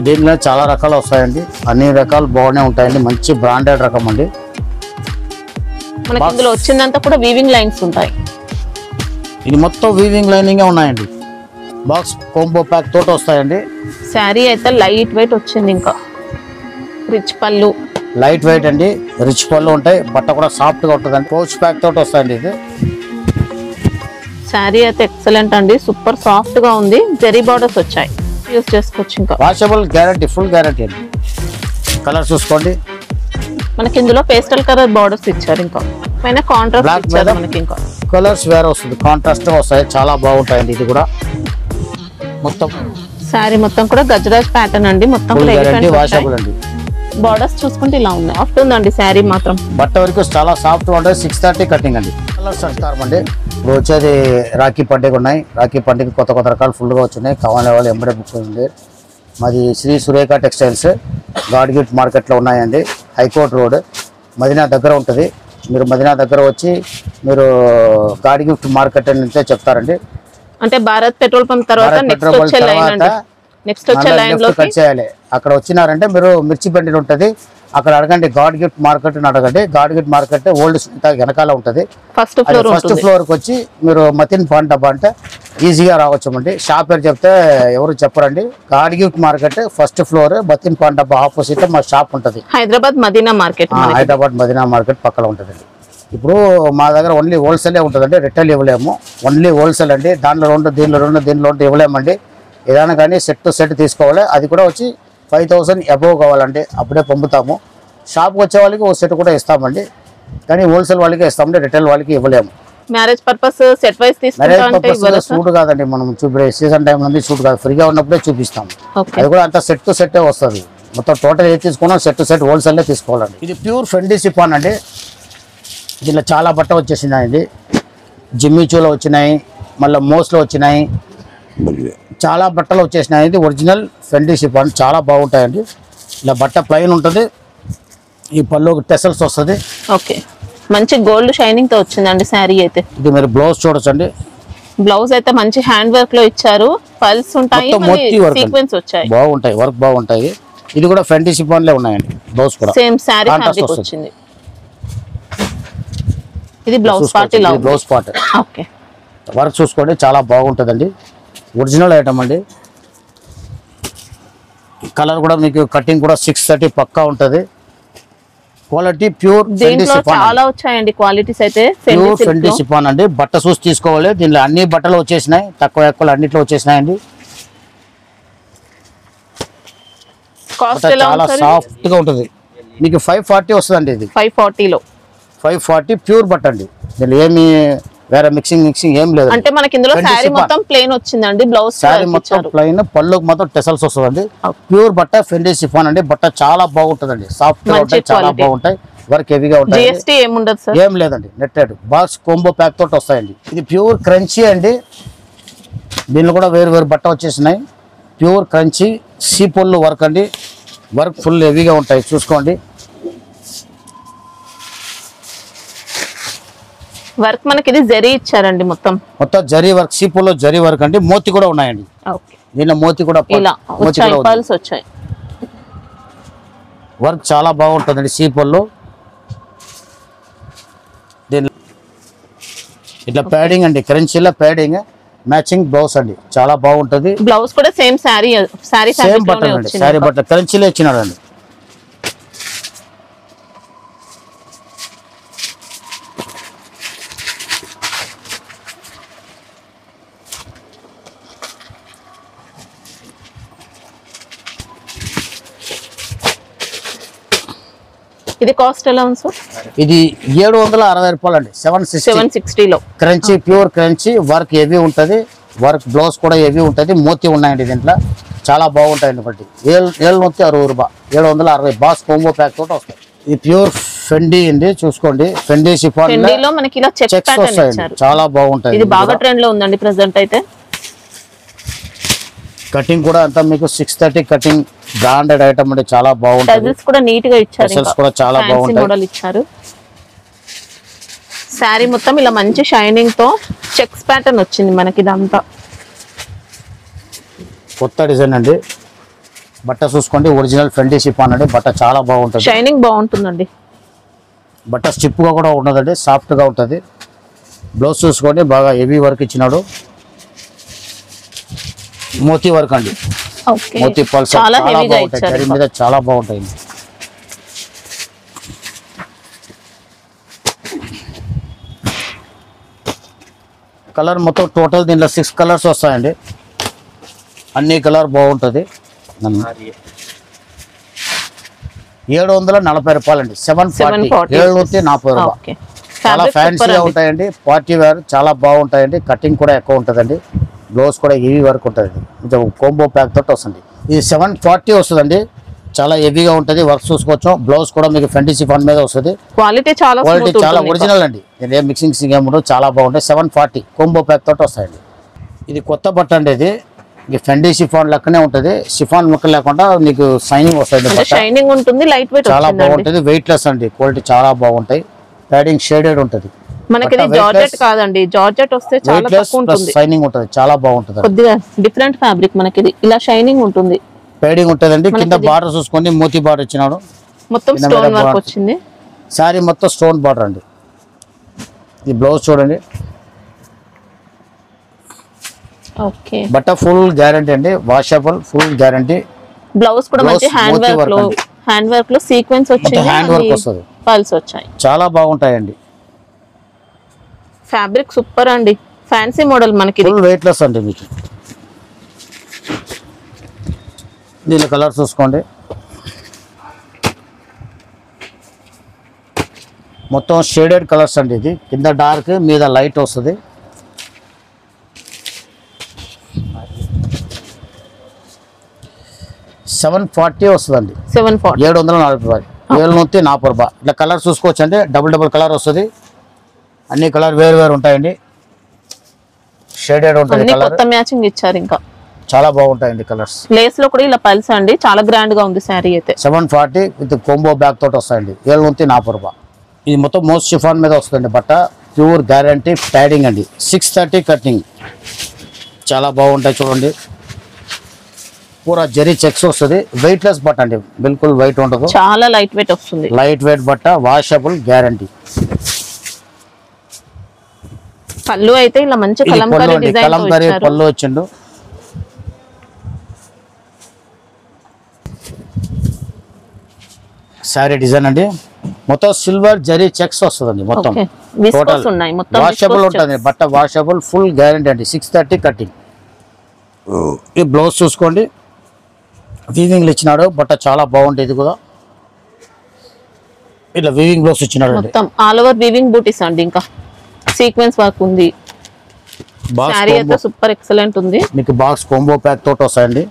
దీంట్లో చాలా రకాలు వస్తాయండి, అన్ని రకాలు బాగానే ఉంటాయండి, మంచి బ్రాండెడ్ రకం అండి. మనకి ఇందులో వచ్చిందంతా కూడా వీవింగ్ లైన్స్ ఉంటాయి. ఇది మొత్తం వీవింగ్ లైనింగ్ ఉన్నాయండి. బాక్స్ కాంబో ప్యాక్ తోటి వస్తాయండి. శారీ అయితే లైట్ వెయిట్ వచ్చింది, ఇంకా రిచ్ పళ్ళు, లైట్ వెయిట్ అండి, రిచ్ పళ్ళు ఉంటాయి, బట్ట కూడా సాఫ్ట్ గా ఉంటుందండి. పౌచ్ ప్యాక్ తోటి వస్తాయండి. ఇది శారీ అయితే ఎక్సలెంట్ అండి, సూపర్ సాఫ్ట్ గా ఉంది. జెరీ బార్డర్స్ వచ్చాయి, యూస్ చేసుకోవచ్చు. ఇంకా వాషబుల్ గ్యారంటీ, ఫుల్ గ్యారంటీ అండి. కలర్ చూసుకోండి, మనకి ఇందులో పేస్టల్ కలర్ బార్డర్స్ ఇచ్చారు, ఇంకా పైన కాంట్రాస్ట్ ఇచ్చారు. మనకి ఇంకా కలర్స్ వేరే వస్తుంది, కాంట్రాస్ట్ వస్తాయి, చాలా బాగుంటాయండి. ఇది కూడా మొత్తం శారీ మొత్తం కూడా గజరాజ్ ప్యాటర్న్ అండి, మొత్తం వాషబుల్ అండి. బార్డర్స్ చూసుకుంటే ఇలా ఉన్నాయి, సాఫ్ట్ ఉందండి శారీ మాత్రం. బట్ట వరకు చాలా సాఫ్ట్ గా ఉంటుంది. 630 కటింగ్ అండి. కలర్స్ అంటారు అండి. ఇప్పుడు వచ్చేది రాఖీ పండుగ ఉన్నాయి, రాఖీ పండుగ కొత్త కొత్త రకాలు ఫుల్ గా వచ్చినాయి. కావాలనే వాళ్ళు ఎంబడే బుక్ ఉంది. మాది Shri Surekha textiles God gift మార్కెట్లో ఉన్నాయండి. హైకోర్ట్ రోడ్ మదీనా దగ్గర ఉంటుంది. మీరు మదీనా దగ్గర వచ్చి మీరు గాడ్ గిఫ్ట్ మార్కెట్ అని చెప్తారండి. అంటే భారత్ పెట్రోల్ పంప్ తర్వాత నెక్స్ట్ వచ్చే లైన్ లో కట్ చేయాలి. అక్కడ వచ్చినారంటే మీరు మిర్చి బండిలు ఉంటుంది, అక్కడ అడగండి గాడ్ గిఫ్ట్ మార్కెట్ అని అడగండి. గాడ్ గిఫ్ట్ మార్కెట్ ఓల్డ్ వెనకాల ఉంటుంది. ఫస్ట్ ఫ్లోర్ కి వచ్చి మీరు మతిన్ పాన్ డబ్బా అంటే ఈజీగా రావచ్చామండి. షాప్ పేరు చెప్తే ఎవరు చెప్పరండి. God gift market first floor Matin paan డబ్బా ఆపోజిట్ మా షాప్ ఉంటుంది. హైదరాబాద్ మదీనా మార్కెట్, హైదరాబాద్ మదీనా మార్కెట్ పక్కన ఉంటుందండి. ఇప్పుడు మా దగ్గర ఓన్లీ హోల్సేలే ఉంటుందండి, రిటైల్ ఇవ్వలేము. ఓన్లీ హోల్సేల్ అండి. దాంట్లో రెండు, దీనిలో ఇవ్వలేమండి. ఏదైనా కానీ సెట్ టు సెట్ తీసుకోవాలి. అది కూడా వచ్చి 5000 అబోవ్ కావాలండి, అప్పుడే పంపుతాము. షాప్కి వచ్చే వాళ్ళకి ఓ సెట్ కూడా ఇస్తామండి, కానీ హోల్సేల్ వాళ్ళకి ఇస్తామండి, రిటైల్ వాళ్ళకి ఇవ్వలేము. మ్యారేజ్ పర్పస్ సెట్ వైస్ తీసుకుంటే షూట్ కాదండి, మనం సీజన్ టైం నుండి షూట్ కాదు, ఫ్రీగా ఉన్నప్పుడే చూపిస్తాం. అది కూడా అంత సెట్ టు సెట్టే వస్తుంది. మొత్తం టోటల్ ఏది తీసుకున్నా సెట్ టు సెట్ హోల్సేల్లో తీసుకోవాలండి. ఇది ప్యూర్ ఫెండీ సిఫాన్ అండి. దీనిలో చాలా బట్ట వచ్చేసినాయండి. జిమ్మిచూలో వచ్చినాయి, మళ్ళీ మోస్లో వచ్చినాయి, చాలా బట్టలు వచ్చేసినాయి. ఇది ఒరిజినల్ ఫెండీ సిఫాన్, చాలా బాగుంటాయండి. ఇలా బట్ట ప్లెయిన్ ఉంటుంది, ఈ పళ్ళు టెసల్స్ వస్తుంది. ఓకే, మంచి గోల్డ్ షైనింగ్ తో వచ్చిందండి శారీ అయితే. ఇది మీరు బ్లౌజ్ చూడొచ్చండి. బ్లౌజ్ అయితే మంచి హ్యాండ్ వర్క్ లో ఇచ్చారు, పల్స్ ఉంటాయి, సీక్వెన్స్ వచ్చాయి, బాగుంటాయి, వర్క్ బాగుంటాయి. ఇది కూడా ఫెండీ సిఫాన్ లే ఉన్నాయండి. బ్లౌజ్ కూడా సేమ్ శారీ ఫ్యాబ్రిక్ వచ్చింది. ఇది బ్లౌజ్ పార్ట్, ఇలా బ్లౌజ్ పార్ట్. ఓకే, వర్క్ చూసుకోండి, చాలా బాగుంటుందండి. ఒరిజినల్ ఐటమ్ అండి. కలర్ కూడా మీకు కటింగ్ కూడా 630 పక్కా ఉంటుంది. క్వాలిటీ ప్యూర్ చాలా వచ్చాయండి క్వాలిటీస్ అయితే. ప్యూర్ ఫెండీ సిఫాన్ అండి. బట్ట చూసి తీసుకోవాలి. దీనిలో అన్ని బట్టలు వచ్చేసినాయి, తక్కువ ఎక్కువ అన్నిట్లో వచ్చేసినాయండి. చాలా సాఫ్ట్ గా ఉంటుంది. మీకు 540 వస్తుందండి. ఇది 540 ప్యూర్ బట్ట అండి. దీనిలో ఏమి వేరే మిక్సింగ్ ఏం లేదు. అంటే మనకి ఇందులో శారీ మొత్తం ప్లెయిన్ వచ్చిందండి, బ్లౌజ్ శారీ మొత్తం ప్లెయిన్, పళ్ళుకి మొత్తం టెసల్స్ వస్తుందండి. ప్యూర్ బట్ట ఫెండీ సిఫాన్ అండి. బట్ట చాలా బాగుంటుందండి, సాఫ్ట్ గా ఉంటాయి, చాలా బాగుంటాయి, వర్క్ హెవీగా ఉంటాయి. జిఎస్టీ ఏముండదు సార్, ఏం లేదండి. నెట్టెడ్ బాక్స్ కాంబో ప్యాక్ తోటి వస్తాయండి. ఇది ప్యూర్ క్రంచీ అండి. దీనిలో కూడా వేరు బట్ట వచ్చేసినాయి. ప్యూర్ క్రంచీ సీపొల్లు వర్క్ అండి. వర్క్ ఫుల్ హెవీగా ఉంటాయి, చూసుకోండి. వర్క్ మనకి ఇది జరీ ఇచ్చారండి, మొత్తం జరీ వర్క్, సీపుల్లో జరీ వర్క్ అండి. మోతి కూడా ఉన్నాయండి. దీనిలో మోతి కూడా వచ్చాయి. వర్క్ చాలా బాగుంటుందండి సీపుల్లో. దీనిలో ఇట్లా ప్యాడింగ్ అండి, క్రంచీలో ప్యాడింగ్, మ్యాచింగ్ బ్లౌజ్ అండి, చాలా బాగుంటుంది. బ్లౌజ్ కూడా సేమ్ సేమ్ బట్టలు అండి, శారీ బట్ట క్రంచీలో ఇచ్చినాడు అండి. ఇది కాస్ట్ ఎలా ఉంది సార్? ఇది 760 రూపాయలు అండి. 760 crunchy, pure crunchy, work heavy ఉంటుంది. వర్క్ బ్లౌజ్ కూడా హెవీ ఉంటుంది. మోతి ఉన్నాయండి దీంట్లో, చాలా బాగుంటాయండి. బట్టి 760 రూపాయలు, 760 బాక్స్ కాంబో ప్యాక్ తోటి వస్తాయి. ఇది ప్యూర్ ఫెండీ అండి, చూసుకోండి. ఫెండీ సిఫాన్ లో మనకి ఇలా చెక్స్ వస్తాయండి, చాలా బాగుంటాయి. ఇది బాగా ట్రెండ్ లో ఉందండి ప్రెజెంట్ అయితే. కటింగ్ కూడా అంతా మీకు 630 కటింగ్, బ్రాండెడ్ ఐటమ్ అంటే చాలా బాగుంటుంది. టజిల్స్ కూడా నీట్ గా ఇచ్చారు, టజిల్స్ కూడా చాలా బాగుంటాయి. మోడల్ ఇచ్చారు. శారీ మొత్తం ఇలా మంచి షైనింగ్ తో చెక్స్ ప్యాటర్న్ వచ్చింది మనకి. ఇదంతా కొత్త డిజైన్ అండి. బట్ట చూసుకోండి ఒరిజినల్ ఫెండీ షిఫాన్ అండి. బట్ట చాలా బాగుంటుంది, షైనింగ్ బాగుంటుందండి. బట్ట స్టిప్గా కూడా ఉండదండి, సాఫ్ట్గా ఉంటుంది. బ్లౌజ్ చూసుకోండి బాగా హెవీ వర్క్ ఇచ్చినాడు. మోతీ వర్క్ అండి, మోతీ పల్స్ చాలా బాగుంటాయి, జరీ మీద చాలా బాగుంటాయి. కలర్ మొత్తం టోటల్ దీంట్లో 6 కలర్స్ వస్తాయండి. అన్ని కలర్ బాగుంటుంది. 740 రూపాయలండి. 740 రూపాయలు. చాలా ఫ్యాన్సీగా ఉంటాయండి, పార్టీ వేర్ చాలా బాగుంటాయండి. కటింగ్ కూడా ఎక్కువ ఉంటుందండి, బ్లౌజ్ కూడా హెవీ వర్క్ ఉంటుంది. కొంచెం కోంబో ప్యాక్ తోటి వస్తుంది. ఇది 740 వస్తుందండి, చాలా హెవీగా ఉంటుంది. వర్క్ చూసుకోవచ్చు. బ్లౌజ్ కూడా మీకు ఫెండీ షిఫాన్ మీద వస్తుంది. క్వాలిటీ చాలా ఒరిజినల్ అండి, ఇదే మిక్సింగ్ ఏముండదు, చాలా బాగుంటాయి. 740 కోంబో ప్యాక్ తోటి వస్తాయండి. ఇది కొత్త బట్ట అండి. ఇది ఫెండీ షిఫాన్ లెక్కనే ఉంటుంది. షిఫాన్ ముక్క లేకుండా మీకు షైనింగ్ వస్తుంది, షైనింగ్ ఉంటుంది, లైట్ వెయిట్ చాలా బాగుంటుంది. వెయిట్ లెస్ అండి, క్వాలిటీ చాలా బాగుంటాయి. ప్యాడింగ్ షేడెడ్ ఉంటుంది. మనకి ఇది జార్జెట్ కాదండి, జార్జెట్ వస్తే చాలా తక్కువ ఉంటుంది, షైనింగ్ ఉంటుంది, చాలా బాగుంటుంది. కొద్దిగా డిఫరెంట్ ఫ్యాబ్రిక్, మనకి ఇది ఇలా షైనింగ్ ఉంటుంది, ప్యాడింగ్ ఉంటుందండి. కింద బార్డర్ చూసుకోండి, మోతీ బార్డర్ ఇచ్చినాడు, మొత్తం స్టోన్ వర్క్ వచ్చింది. సారీ మొత్తం స్టోన్ బార్డర్ అండి. ఈ బ్లౌజ్ చూడండి. ఓకే, బట్ట ఫుల్ గ్యారంటీ అండి, వాషబుల్, ఫుల్ గ్యారంటీ. బ్లౌజ్ కూడా మంచి హ్యాండ్ వర్క్ లో సీక్వెన్స్ వచ్చింది, హ్యాండ్ వర్క్ వస్తుంది, పల్స్ వచ్చాయి, చాలా బాగుంటాయండి. ఫ్యాబ్రిక్ సూపర్ అండి, ఫ్యాన్సీ మోడల్, మనకి ఫుల్ వెయిట్ లెస్ అండి. మీకు దీని కలర్ చూసుకోండి. మొత్తం షేడెడ్ కలర్స్ అండి. ఇది కింద డార్క్, మీద లైట్ వస్తుంది. $740 వస్తుందండి. 740 రూపాయలు. 740 రూపాయలు. ఇట్లా కలర్ చూసుకోవచ్చు అండి, డబుల్ కలర్ వస్తుంది. అన్ని కలర్ వేరు ఉంటాయండి, షేడెడ్ ఉంటుంది. కొత్త మ్యాచింగ్ ఇచ్చారు, ఇంకా చాలా బాగుంటాయండి కలర్స్. లేస్ లో కూడా ఇలా పల్స్ అండి, చాలా గ్రాండ్ గా ఉంది శారీ అయితే. 740 విత్ కోంబో బ్యాగ్ తోటి వస్తాయండి. 740 రూపాయలు. ఇది మొత్తం మోస్ట్ షిఫాన్ మీద వస్తుందండి బట్ట, ప్యూర్ గ్యారంటీ. ప్యాడింగ్ అండి, 630 కటింగ్, చాలా బాగుంటాయి. చూడండి, పూరా జరీ చెక్స్ వస్తుంది. వెయిట్ లెస్ బట్ట అండి, బిల్కుల్ వెయిట్ ఉండదు, చాలా లైట్ వెయిట్ వస్తుంది. లైట్ వెయిట్ బట్ట, వాషబుల్, గ్యారంటీ. పళ్ళు అయితే ఇలా మంచి కలంకారీ పళ్ళు వచ్చిండు. సారీ డిజైన్ అండి, మొత్తం సిల్వర్ జరీ చెక్స్ వస్తుందండి. మొత్తం టోటల్ వాషబుల్ ఉంటుంది బట్ట, వాషబుల్, ఫుల్ గ్యారంటీ అండి. 630 కటింగ్. ఈ బ్లౌజ్ చూసుకోండి, వీవింగ్ ఇచ్చినాడు. బట్ట చాలా బాగుంటుంది. ఇది కూడా ఇట్లా వీవింగ్ బ్లౌజ్ ఇచ్చినాడు, మొత్తం ఆల్ ఓవర్ వీవింగ్ బూటీస్ అండి, ఇంకా సీక్వెన్స్ వర్క్ ఉంది. సారీ అయితే సూపర్ ఎక్సలెంట్ ఉంది. మీకు బాక్స్ కోంబో ప్యాక్ తోటి వస్తాయండి.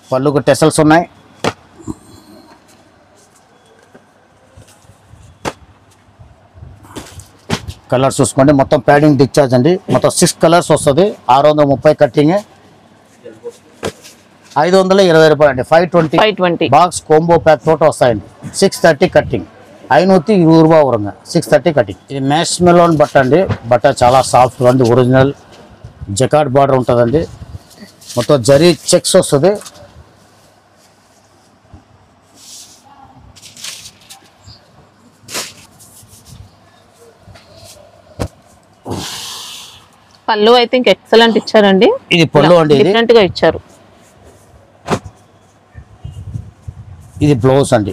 పళ్ళుకు టెసల్స్ ఉన్నాయి. కలర్స్ చూసుకోండి, మొత్తం ప్యాడింగ్ డిశ్చార్జ్ అండి. మొత్తం 6 కలర్స్ వస్తుంది. 630 కట్టింగ్, 520 రూపాయలు అండి. 520 బాక్స్ కోంబో ప్యాక్ తోటి వస్తాయండి. 630 కట్టింగ్, 520 రూపాయ వరంగా. 630 కటింగ్. ఇది మ్యాష్ మెలోన్ బట్ట అండి. బట్ట చాలా సాఫ్ట్ ఉంది, ఒరిజినల్ జకార్డ్ బార్డర్ ఉంటుందండి. మొత్తం జరీ చెక్స్ వస్తుంది. పళ్ళు అయితే ఇంకా ఎక్సలెంట్ ఇచ్చారండి. ఇది పళ్ళు అండి, డిఫరెంట్ గా ఇచ్చారు. ఇది బ్లౌజ్ అండి,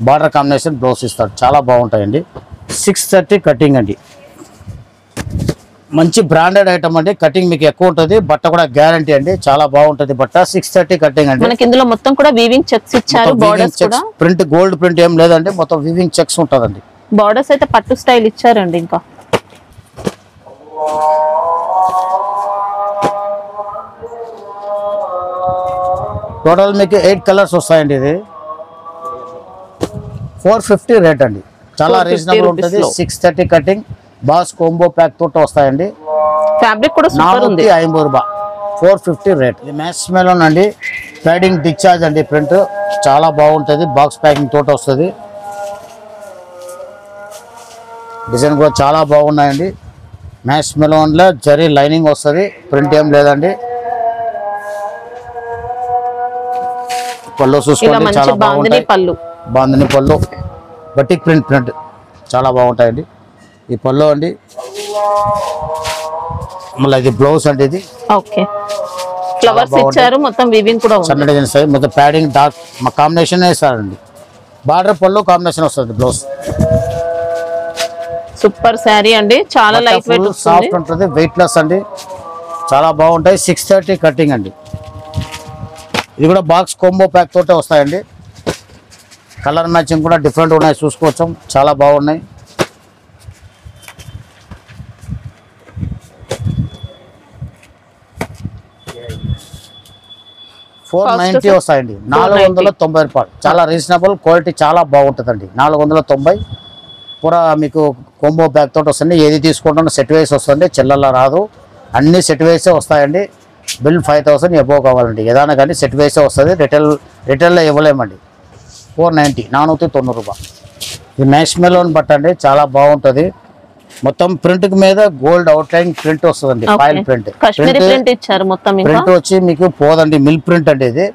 బార్డర్ కాంబినేషన్ బ్లౌజ్ ఇస్తాడు, చాలా బాగుంటాయండి. 630 కటింగ్ అండి, మంచి బ్రాండెడ్ ఐటమ్ అండి. కటింగ్ మీకు ఎక్కువ ఉంటుంది, బట్ట కూడా గ్యారంటీ అండి, చాలా బాగుంటది బట్ట. 630 కటింగ్ అండి. మనకి ఇందులో మొత్తం కూడా వీవింగ్ చెక్స్ ఇచ్చారు. బోర్డర్స్ కూడా ప్రింట్, గోల్డ్ ప్రింట్ ఏం లేదండి, మొత్తం వీవింగ్ చెక్స్ ఉంటదండి. బోర్డర్స్ అయితే పట్టు స్టైల్ ఇచ్చారండి. ఇంకా టోటల్ మీకు 8 కలర్స్ వస్తాయండి. ఇది 450 రేట్ అండి, చాలా రీజనబుల్ ఉంటుంది. 630 కటింగ్, బాస్ కోంబో ప్యాక్ తోటి వస్తాయండి. ఫ్యాబ్రిక్ కూడా సూపర్ ఉంది. 450 రూపాయలు, 450 రేట్. ఇది మ్యాచ్ మెలోన్ అండి, ప్యాడింగ్ డిశ్చార్జ్ అండి. ప్రింట్ చాలా బాగుంటుంది, బాక్స్ ప్యాకింగ్ తోటి వస్తుంది. డిజైన్ కూడా చాలా బాగున్నాయండి. మ్యాచ్ మెలోన్లో జరీ లైనింగ్ వస్తుంది, ప్రింట్ ఏం లేదండి. పళ్ళు ఇలా చూసుకోండి మంచి చాలా బాందిని బాగుంటాయి. పళ్ళు. బాందిని పళ్ళు బటిక్ ప్రింట్ చాలా బాగుంటాయండి. ఈ పళ్ళు అండి. మళ్ళీ ఇది బ్లౌజ్ అండి. ఇది ఓకే, ఫ్లవర్స్ ఇచ్చారు, మొత్తం వీవింగ్ కూడా ఉంది. సన్న డిజైన్స్ మొత్తం ప్యాడింగ్ డార్క్ కాంబినేషన్ ఇస్తారండి. బార్డర్ పళ్ళు కాంబినేషన్ వస్తుంది బ్లౌజ్. సూపర్ శారీ అండి, చాలా లైట్ వెయిట్ సాఫ్ట్ ఉంటుంది, వెయిట్ లెస్ అండి, చాలా బాగుంటాయి. 630 కటింగ్ అండి. ఇది కూడా బాక్స్ కాంబో ప్యాక్ తోటే వస్తాయండి. కలర్ మ్యాచింగ్ కూడా డిఫరెంట్ ఉన్నాయి, చూసుకోవచ్చు, చాలా బాగున్నాయి. $490 వస్తాయండి. 490 రూపాయలు, చాలా రీజనబుల్, క్వాలిటీ చాలా బాగుంటుందండి. 490 పూరా మీకు కాంబో ప్యాక్ తోటి వస్తుంది. ఏది తీసుకుంటున్నా సెట్ వైస్ వస్తుంది, చిల్లల్లో రాదు, అన్ని సెట్ వైసే వస్తాయండి. బిల్ 5000 ఎబో కావాలండి, ఏదైనా కానీ సెట్ వైసే వస్తుంది. రిటైల్లో ఇవ్వలేమండి. 490, 490 రూపాయలు. ఇది మ్యాష్ మెలోన్ బట్టండి, చాలా బాగుంటుంది. మొత్తం ప్రింట్ మీద గోల్డ్ అవుట్లైన్ ప్రింట్ వస్తుందండి, ఫైల్ ప్రింట్. కాశ్మీరీ ప్రింట్ ఇచ్చారు మొత్తం. ప్రింట్ వచ్చి మీకు పోదండి, మిల్క్ ప్రింట్ అండి. ఇది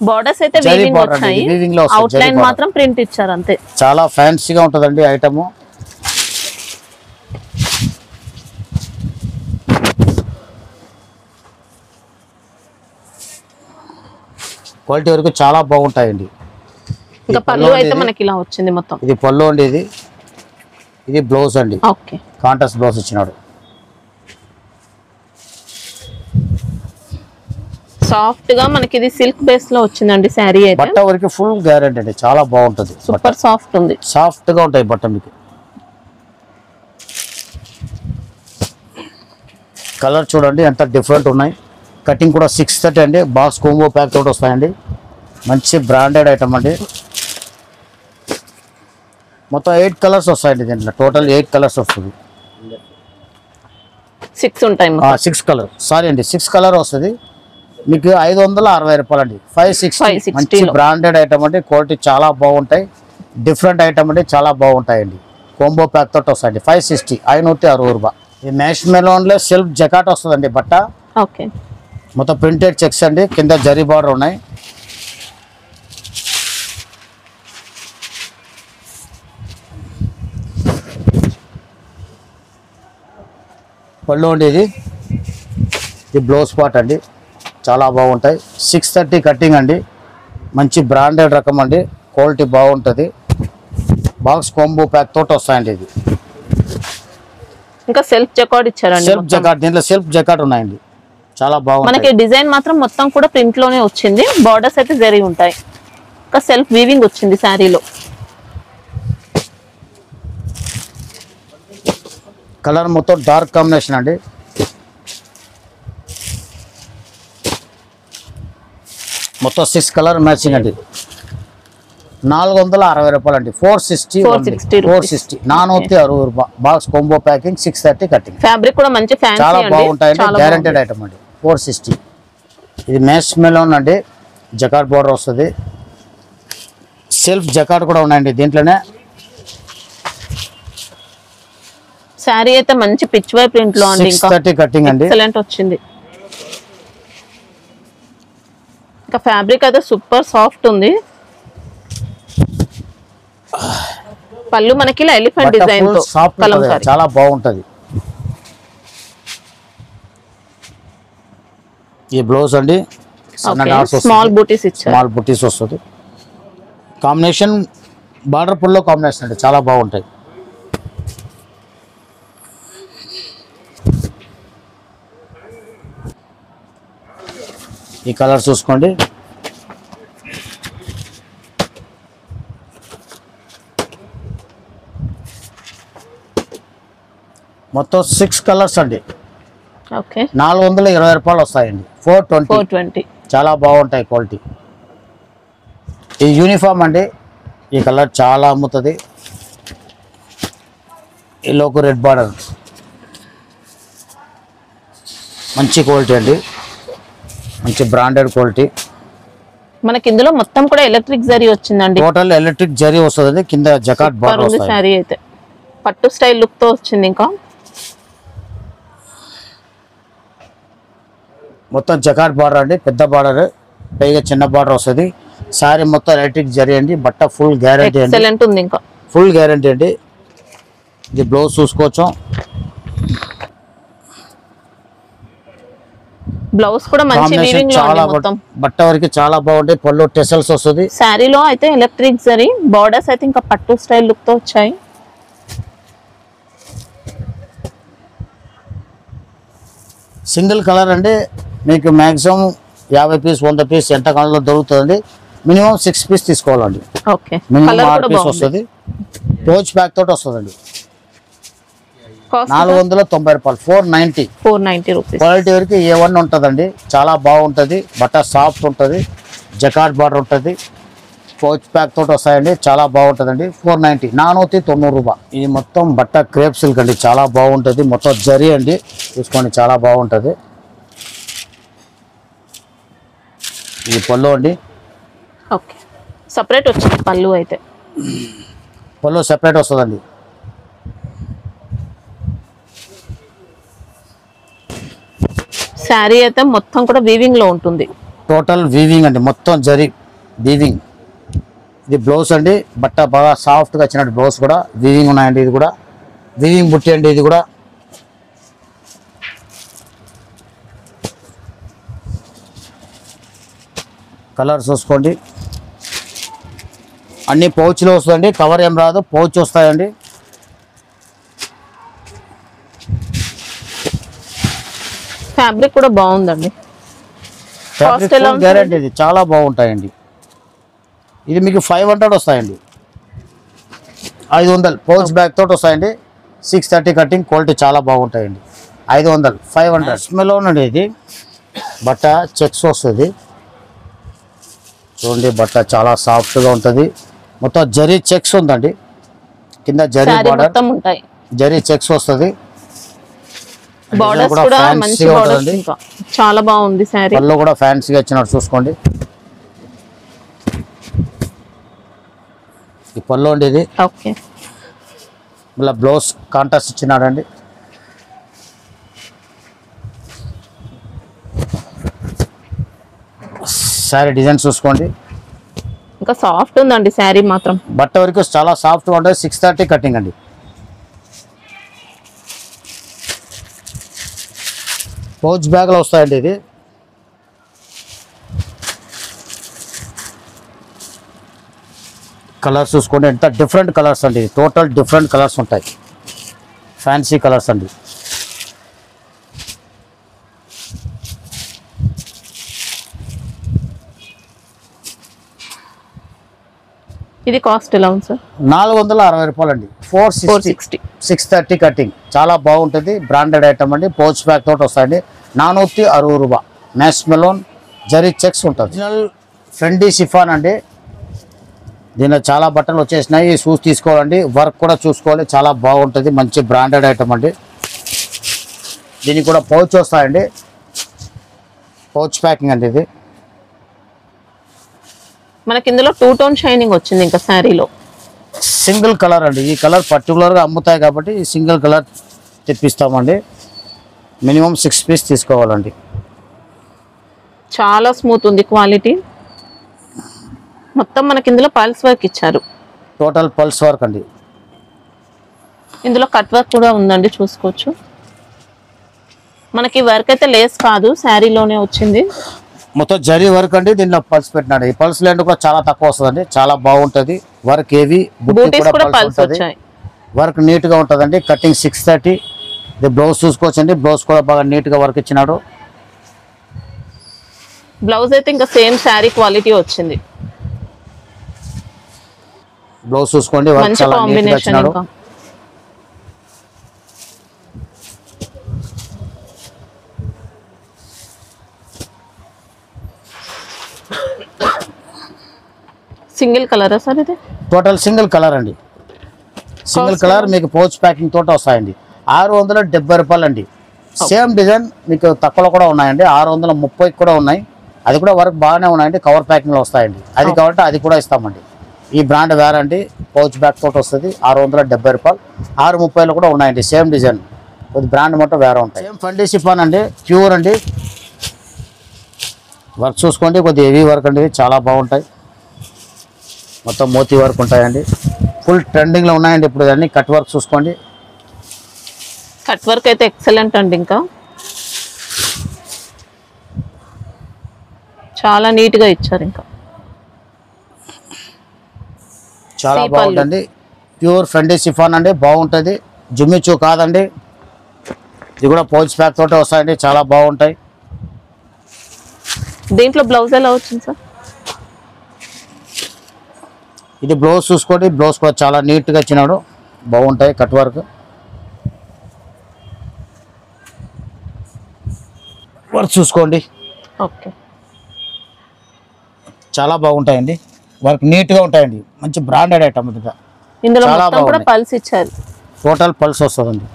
బోర్డర్స్ అయితే వీవింగ్ వచ్చాయి, అవుట్లైన్ మాత్రం ప్రింట్ ఇచ్చారు అంతే. చాలా ఫ్యాన్సీగా ఉంటుందండి ఐటమ్. క్వాలిటీ వరకు చాలా బాగుంటాయండి. ఇంకా పళ్ళు అయితే మనకి ఇలా వచ్చింది మొత్తం. ఇది పళ్ళు అండి. ఇది బ్లౌజ్ అండి. ఓకే, కాంట్రాస్ట్ బ్లౌజ్ ఇచ్చినాడు. సాఫ్ట్ గా మనకి ఇది సిల్క్ బేస్ లో వచ్చిందండి శారీ అయితే. బట్ట వరకు ఫుల్ గ్యారెంటీ అండి, చాలా బాగుంటుంది. సూపర్ సాఫ్ట్ ఉంది, సాఫ్ట్ గా ఉంటాయి బట్ట. మీకు కలర్ చూడండి ఎంత డిఫరెంట్ ఉన్నాయి. కటింగ్ కూడా 630 అండి. బాక్స్ కాంబో ప్యాక్ తోటి వస్తాయండి. మంచి బ్రాండెడ్ ఐటమ్ అండి. మొత్తం 8 కలర్స్ వస్తాయండి దీంట్లో. టోటల్ 8 కలర్స్ వస్తుంది. 6 ఉంటాయి, 6 కలర్, సారీ అండి, 6 కలర్ వస్తుంది మీకు. 560 రూపాయలు అండి. 560. మంచి బ్రాండెడ్ ఐటమ్ అండి, క్వాలిటీ చాలా బాగుంటాయి. డిఫరెంట్ ఐటమ్ అండి, చాలా బాగుంటాయండి. కాంబో ప్యాక్ తోటి వస్తాయండి. 560, 560 రూపాయలు. ఈ మ్యాష్ మెలోన్లో సెల్ఫ్ జకాట్ వస్తుందండి బట్ట. ఓకే, మొత్తం ప్రింటెడ్ చెక్స్ అండి, కింద జరీ బార్డర్ ఉన్నాయి. పళ్ళు అండి. ఇది బ్లౌజ్ పార్ట్ అండి, చాలా బాగుంటాయి. 630 కటింగ్ అండి, మంచి బ్రాండెడ్ రకం అండి, క్వాలిటీ బాగుంటుంది. బాక్స్ కాంబో ప్యాక్ తోటి వస్తాయండి. ఇది ఇంకా సెల్ఫ్ జకాట్ ఇచ్చారండి. సెల్ఫ్ జకాట్, దీంట్లో సెల్ఫ్ జకాట్ ఉన్నాయండి, చాలా బాగుంది. మనకి డిజైన్ మాత్రం మొత్తం కూడా ప్రింట్ లోనే వచ్చింది. బార్డర్స్ అయితే జరీ ఉంటాయి. ఇంకా సెల్ఫ్ వీవింగ్ వచ్చింది శారీలో. కలర్ మొత్తం డార్క్ కాంబినేషన్ అండి. మొత్తం 6 కలర్ మ్యాచింగ్ అండి. 460 రూపాయలు అండి. 460, 460 రూపాయలు. Box combo packing 630 cutting. Fabric కూడా మంచి ఫ్యాన్సీ చాలా అండి, బాగుంటాయండి, గ్యారెంటెడ్ ఐటమ్ అండి. 460. ఇది మ్యాష్ మెలోన్ అండి, జకాట్ బోర్డర్ వస్తుంది. సెల్ఫ్ జకాట్ కూడా ఉన్నాయండి దీంట్లోనే. శారీ అయితే మంచి పిచ్ వై ప్రింట్ లో అండి. 630 కటింగ్ అండి, ఎక్సలెంట్ వచ్చింది. ఇంకా ఫ్యాబ్రిక్ అయితే సూపర్ సాఫ్ట్ ఉంది. పళ్ళు మనకి ఇలా ఎలిఫెంట్ డిజైన్ తో కలంకారీ, చాలా బాగుంటది. ఈ బ్లౌజ్ అండి, స్మాల్ బూటీస్ ఇచ్చారు. స్మాల్ బూటీస్ వస్తుంది. కాంబినేషన్ బార్డర్ పుల్లో కాంబినేషన్ అండి, చాలా బాగుంటాయి. ఈ కలర్ చూసుకోండి. మొత్తం 6 కలర్స్ అండి. ఓకే, 420 రూపాయలు వస్తాయండి. 420, చాలా బాగుంటాయి క్వాలిటీ. ఈ యూనిఫామ్ అండి, ఈ కలర్ చాలా అమ్ముతుంది. ఎల్లోకు రెడ్ బార్డర్, మంచి క్వాలిటీ అండి, మంచి బ్రాండెడ్ క్వాలిటీ. మనకి ఇందులో మొత్తం కూడా ఎలక్ట్రిక్ జరీ వచ్చిందండి. టోటల్ ఎలక్ట్రిక్ జరీ వస్తుంది, కింద జకాట్ బార్డర్ వస్తుంది. సారీ అయితే పట్టు స్టైల్ లుక్ తో వచ్చింది. ఇంకా మొత్తం జకాట్ బార్డర్ అండి, పెద్ద బార్డర్. పైగా చిన్న బార్డర్ వస్తుంది. సారీ మొత్తం ఎలక్ట్రిక్ జరీ అండి. బట్ట ఫుల్ గ్యారంటీ అండి. ఎక్సలెంట్ ఉంది. ఇంకా ఫుల్ గ్యారంటీ అండి. ఇది బ్లౌజ్ చూసుకోవచ్చు. బ్లౌజ్ కూడా మంచి వీవింగ్ లో ఉంది. మొత్తం బట్ట వరకు చాలా బాగుంటాయి. పళ్ళు టెసల్స్ వస్తుంది. శారీలో అయితే ఎలక్ట్రిక్ జరీ, బార్డర్స్ అయితే ఇంకా పట్టు స్టైల్ లుక్ తో వచ్చాయి. సింగిల్ కలర్ అండి. మీకు మ్యాక్సిమం 50 పీస్ 100 పీస్ ఎంత కలర్లో దొరుకుతుందండి. మినిమం 6 పీస్ తీసుకోవాలండి. ఓకే, మినిమం 6 పీస్ వస్తుంది. పౌచ్ బ్యాగ్ తోటి వస్తుందండి. 490 రూపాయలు. 490 రూపీస్. క్వాలిటీ వరకు A1 ఉంటుందండి. చాలా బాగుంటుంది. బట్ట సాఫ్ట్ ఉంటుంది. జకార్డ్ బార్డర్ ఉంటుంది. పౌచ్ ప్యాక్ తోటి వస్తాయండి. చాలా బాగుంటుందండి. 490 490 రూపాయలు. ఇది మొత్తం బట్ట క్రేప్ సిల్క్ అండి. చాలా బాగుంటుంది. మొత్తం జరీ అండి. చూసుకోండి, చాలా బాగుంటుంది. ఇది పళ్ళు అండి. ఓకే, సపరేట్ వచ్చింది పళ్ళు. అయితే పళ్ళు సెపరేట్ వస్తుందండి. శారీ అయితే మొత్తం కూడా వీవింగ్ లో ఉంటుంది. టోటల్ వీవింగ్ అండి. మొత్తం జరీ వీవింగ్. ఇది బ్లౌజ్ అండి. బట్ట బాగా సాఫ్ట్గా వచ్చినట్టు బ్లౌజ్ కూడా వీవింగ్ ఉన్నాయండి. ఇది కూడా వీవింగ్ బుట్టి అండి. ఇది కూడా కలర్ చూసుకోండి. అన్ని పౌచ్లో వస్తుందండి. కవర్ ఏం రాదు, పౌచ్ వస్తాయండి. ఫ్యాబ్రిక్ కూడా బాగుందండి. గ్యారెంటీ. ఇది చాలా బాగుంటాయండి. ఇది మీకు 500 వస్తాయండి. 500 పౌచ్ బ్యాగ్ తోటి వస్తాయండి. 630 కటింగ్. క్వాలిటీ చాలా బాగుంటాయండి. 500 500 స్మెల్ ఉండండి. ఇది బట్ట చెక్స్ వస్తుంది. చూడండి, బట్ట చాలా సాఫ్ట్గా ఉంటుంది. మొత్తం జరీ చెక్స్ ఉందండి. కింద జరీ బార్డర్, జరీ చెక్స్ వస్తుంది. బోర్డర్స్ కూడా మంచి బోర్డర్స్. ఇంకా చాలా బాగుంది సారీ. పళ్ళు కూడా ఫ్యాన్సీగా ఇచ్చినట్టు చూసుకోండి. ఈ పళ్ళు అండి. ఇది ఓకే, మళ్ళీ బ్లౌజ్ కాంట్రాస్ట్ ఇచ్చినాడండి. శారీ డిజైన్ చూసుకోండి. ఇంకా సాఫ్ట్ ఉందండి శారీ మాత్రం. బట్ట వరకు చాలా సాఫ్ట్గా ఉంటుంది. 630 కటింగ్ అండి. పౌచ్ బ్యాగ్లో వస్తాయండి. ఇది కలర్స్ చూసుకోండి. ఎంత డిఫరెంట్ కలర్స్ అండి. టోటల్ డిఫరెంట్ కలర్స్ ఉంటాయి. ఫ్యాన్సీ కలర్స్ అండి. ఇది కాస్ట్ ఎలా ఉంది సార్? 460 రూపాయలు అండి. 460 630 కటింగ్. చాలా బాగుంటుంది. బ్రాండెడ్ ఐటమ్ అండి. పౌచ్ బ్యాగ్ తోటి వస్తాయండి. 460 రూపాయలు. మ్యాష్ మెలోన్ జరీ చెక్స్ ఉంటుంది. ఒరిజినల్ ఫ్రెండీ షిఫాన్ అండి. దీనిలో చాలా బట్టలు వచ్చేసినాయి. షూస్ తీసుకోవాలండి. వర్క్ కూడా చూసుకోవాలి. చాలా బాగుంటుంది. మంచి బ్రాండెడ్ ఐటమ్ అండి. దీనికి కూడా పౌచ్ వస్తాయండి. పౌచ్ ప్యాకింగ్ అండి. ఇది మనకి ఇందులో 2 టోన్ షైనింగ్ వచ్చింది. ఇంకా శారీలో సింగిల్ కలర్ అండి. ఈ కలర్ పర్టికులర్గా అమ్ముతాయి కాబట్టి ఈ సింగిల్ కలర్ తెప్పిస్తామండి. మినిమం 6 పీస్ తీసుకోవాలండి. చాలా స్మూత్ ఉంది క్వాలిటీ. మొత్తం మనకి ఇందులో పల్స్ వర్క్ ఇచ్చారు. టోటల్ పల్స్ వర్క్ అండి. ఇందులో కట్ వర్క్ కూడా ఉందండి, చూసుకోవచ్చు. మనకి వర్క్ అయితే లేస్ కాదు, శారీలోనే వచ్చింది. మొత్తం జరీ వర్క్ అండి. దీంట్లో పల్స్ పెట్టినాడు. ఈ పల్స్ లెండ్ కూడా చాలా తక్కువ వస్తుందండి. చాలా బాగుంటుంది. వర్క్ ఏవి వర్క్ నీట్ గా ఉంటుందండి. కటింగ్ 630. ఇది బ్లౌజ్ చూసుకోవచ్చండి. బ్లౌజ్ కూడా బాగా నీట్ గా వర్క్ ఇచ్చినాడు. బ్లౌజ్ అయితే ఇంకా సేమ్ శారీ క్వాలిటీ వచ్చింది. బ్లౌజ్ చూసుకోండి. వర్క్ చాలా నీట్ గా ఇచ్చినాడు. సింగిల్ కలరా సార్? ఇది టోటల్ సింగిల్ కలర్ అండి. సింగిల్ కలర్ మీకు పౌచ్ ప్యాకింగ్ తోట వస్తాయండి. 670 రూపాయలు అండి. సేమ్ డిజైన్ మీకు తక్కువలో కూడా ఉన్నాయండి. 630 కూడా ఉన్నాయి. అది కూడా వర్క్ బాగానే ఉన్నాయండి. కవర్ ప్యాకింగ్లో వస్తాయండి. అది కాబట్టి అది కూడా ఇస్తామండి. ఈ బ్రాండ్ వేరే అండి. పౌచ్ బ్యాగ్ తోట వస్తుంది. 670 రూపాయలు. 630లో కూడా ఉన్నాయండి. Same design. కొద్ది బ్రాండ్ మొత్తం వేరే ఉంటాయి. సేమ్ ఫండీ షిఫాన్ అండి. ప్యూర్ అండి. వర్క్ చూసుకోండి, కొద్దిగా హెవీ వర్క్ అండి, చాలా బాగుంటాయి. మొత్తం మోతీ వర్క్ ఉంటాయండి. ఫుల్ ట్రెండింగ్లో ఉన్నాయండి ఇప్పుడు అన్ని. కట్ వర్క్ చూసుకోండి. కట్ వర్క్ అయితే ఎక్సలెంట్ అండి. ఇంకా చాలా నీట్గా ఇచ్చారు. ఇంకా చాలా బాగుంటుంది. ప్యూర్ ఫెండీ షిఫాన్ అండి, బాగుంటుంది. జుమ్మిచూ కాదండి. ఇది కూడా పౌచ్ ప్యాక్ తోటే వస్తాయండి, చాలా బాగుంటాయి. దీంట్లో బ్లౌజ్ ఎలా వచ్చింది సార్? ఇది బ్లౌజ్ చూసుకోండి. బ్లౌజ్ కూడా చాలా నీట్గా ఇచ్చినాడు, బాగుంటాయి. కట్ వర్క్ వర్క్ చూసుకోండి. ఓకే, చాలా బాగుంటాయండి. వర్క్ నీట్గా ఉంటాయండి. మంచి బ్రాండెడ్ ఐటమ్. ఇందులో చాలా మొత్తం కూడా బాగున్నాయి. పల్స్ ఇచ్చారు. టోటల్ పల్స్ వస్తుందండి.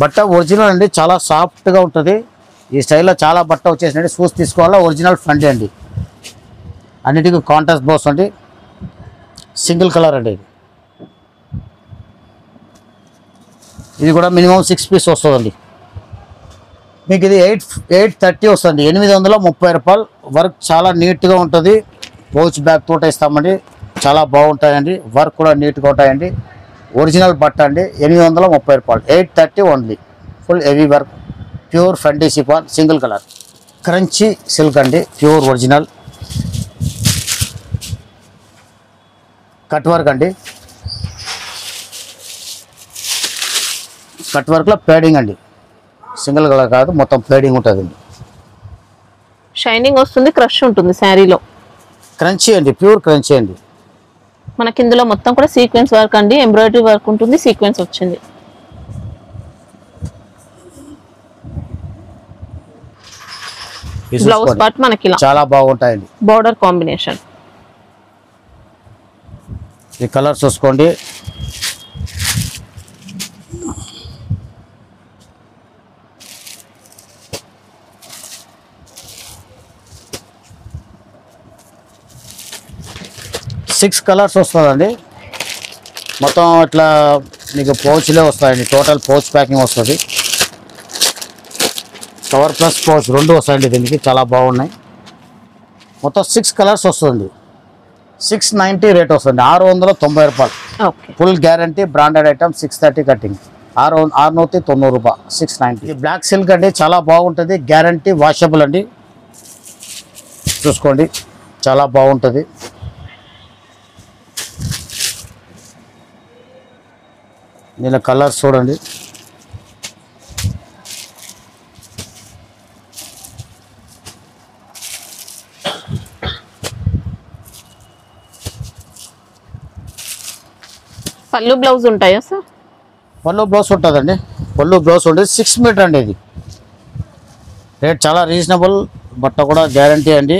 బట్ట ఒరిజినల్ అండి, చాలా సాఫ్ట్గా ఉంటుంది. ఈ స్టైల్లో చాలా బట్ట వచ్చేసినట్టు షూస్ తీసుకోవాలా. ఒరిజినల్ ఫ్రంట్ అండి, అన్నిటికీ కాంట్రాస్ట్ బ్లౌజ్ అండి. సింగిల్ కలర్ అండి. ఇది కూడా మినిమం 6 పీస్ వస్తుందండి. మీకు ఇది 830 వస్తుంది, 830 రూపాయలు. వర్క్ చాలా నీట్గా ఉంటుంది. పౌచ్ బ్యాగ్ తోట ఇస్తామండి, చాలా బాగుంటాయండి. వర్క్ కూడా నీట్గా ఉంటాయండి. ఒరిజినల్ బట్ట అండి, 830 రూపాయలు. 830 only. Full heavy work, pure Fendi chiffon, single colour, crunchy silk అండి, ప్యూర్ ఒరిజినల్. కట్ వర్క్ అండి. కట్ వర్క్లో పేడింగ్ అండి, సింగిల్ కలర్ కాదు, మొత్తం పేడింగ్ ఉంటుందండి. షైనింగ్ వస్తుంది, క్రష్ ఉంటుంది శారీలో. క్రంచీ అండి, ప్యూర్ క్రంచీ అండి. మనకి ఇందులో మొత్తం కూడా సీక్వెన్స్ వర్క్ అండి, ఎంబ్రాయిడరీ వర్క్ ఉంటుంది, సీక్వెన్స్ వచ్చింది. బ్లౌజ్ పార్ట్ మనకి ఇలా చాలా బాగుంటాయండి. Border combination. ఈ కలర్ చూసుకోండి. సిక్స్ కలర్స్ వస్తుందండి. మొత్తం ఇట్లా మీకు పౌచ్లే వస్తాయండి. టోటల్ పౌచ్ ప్యాకింగ్ వస్తుంది. కవర్ ప్లస్ పౌచ్ రెండు వస్తాయండి దీనికి, చాలా బాగున్నాయి. మొత్తం 6 కలర్స్ వస్తుంది. 690 రేట్ వస్తుంది, 690 రూపాయలు. Okay, full guarantee, branded item. 630 cutting, 690 రూపాయలు. 690. బ్లాక్ సిల్క్ అండి, చాలా బాగుంటుంది. గ్యారంటీ, వాషబుల్ అండి. చూసుకోండి, చాలా బాగుంటుంది. దీని కలర్స్ చూడండి. పళ్ళు బ్లౌజ్ ఉంటాయా సార్? పళ్ళు బ్లౌజ్ ఉంటుందండి. పళ్ళు బ్లౌజ్ ఉంటుంది. 6 మీటర్ అండి. ఇది రేట్ చాలా రీజనబుల్. బట్ట కూడా గ్యారంటీ అండి.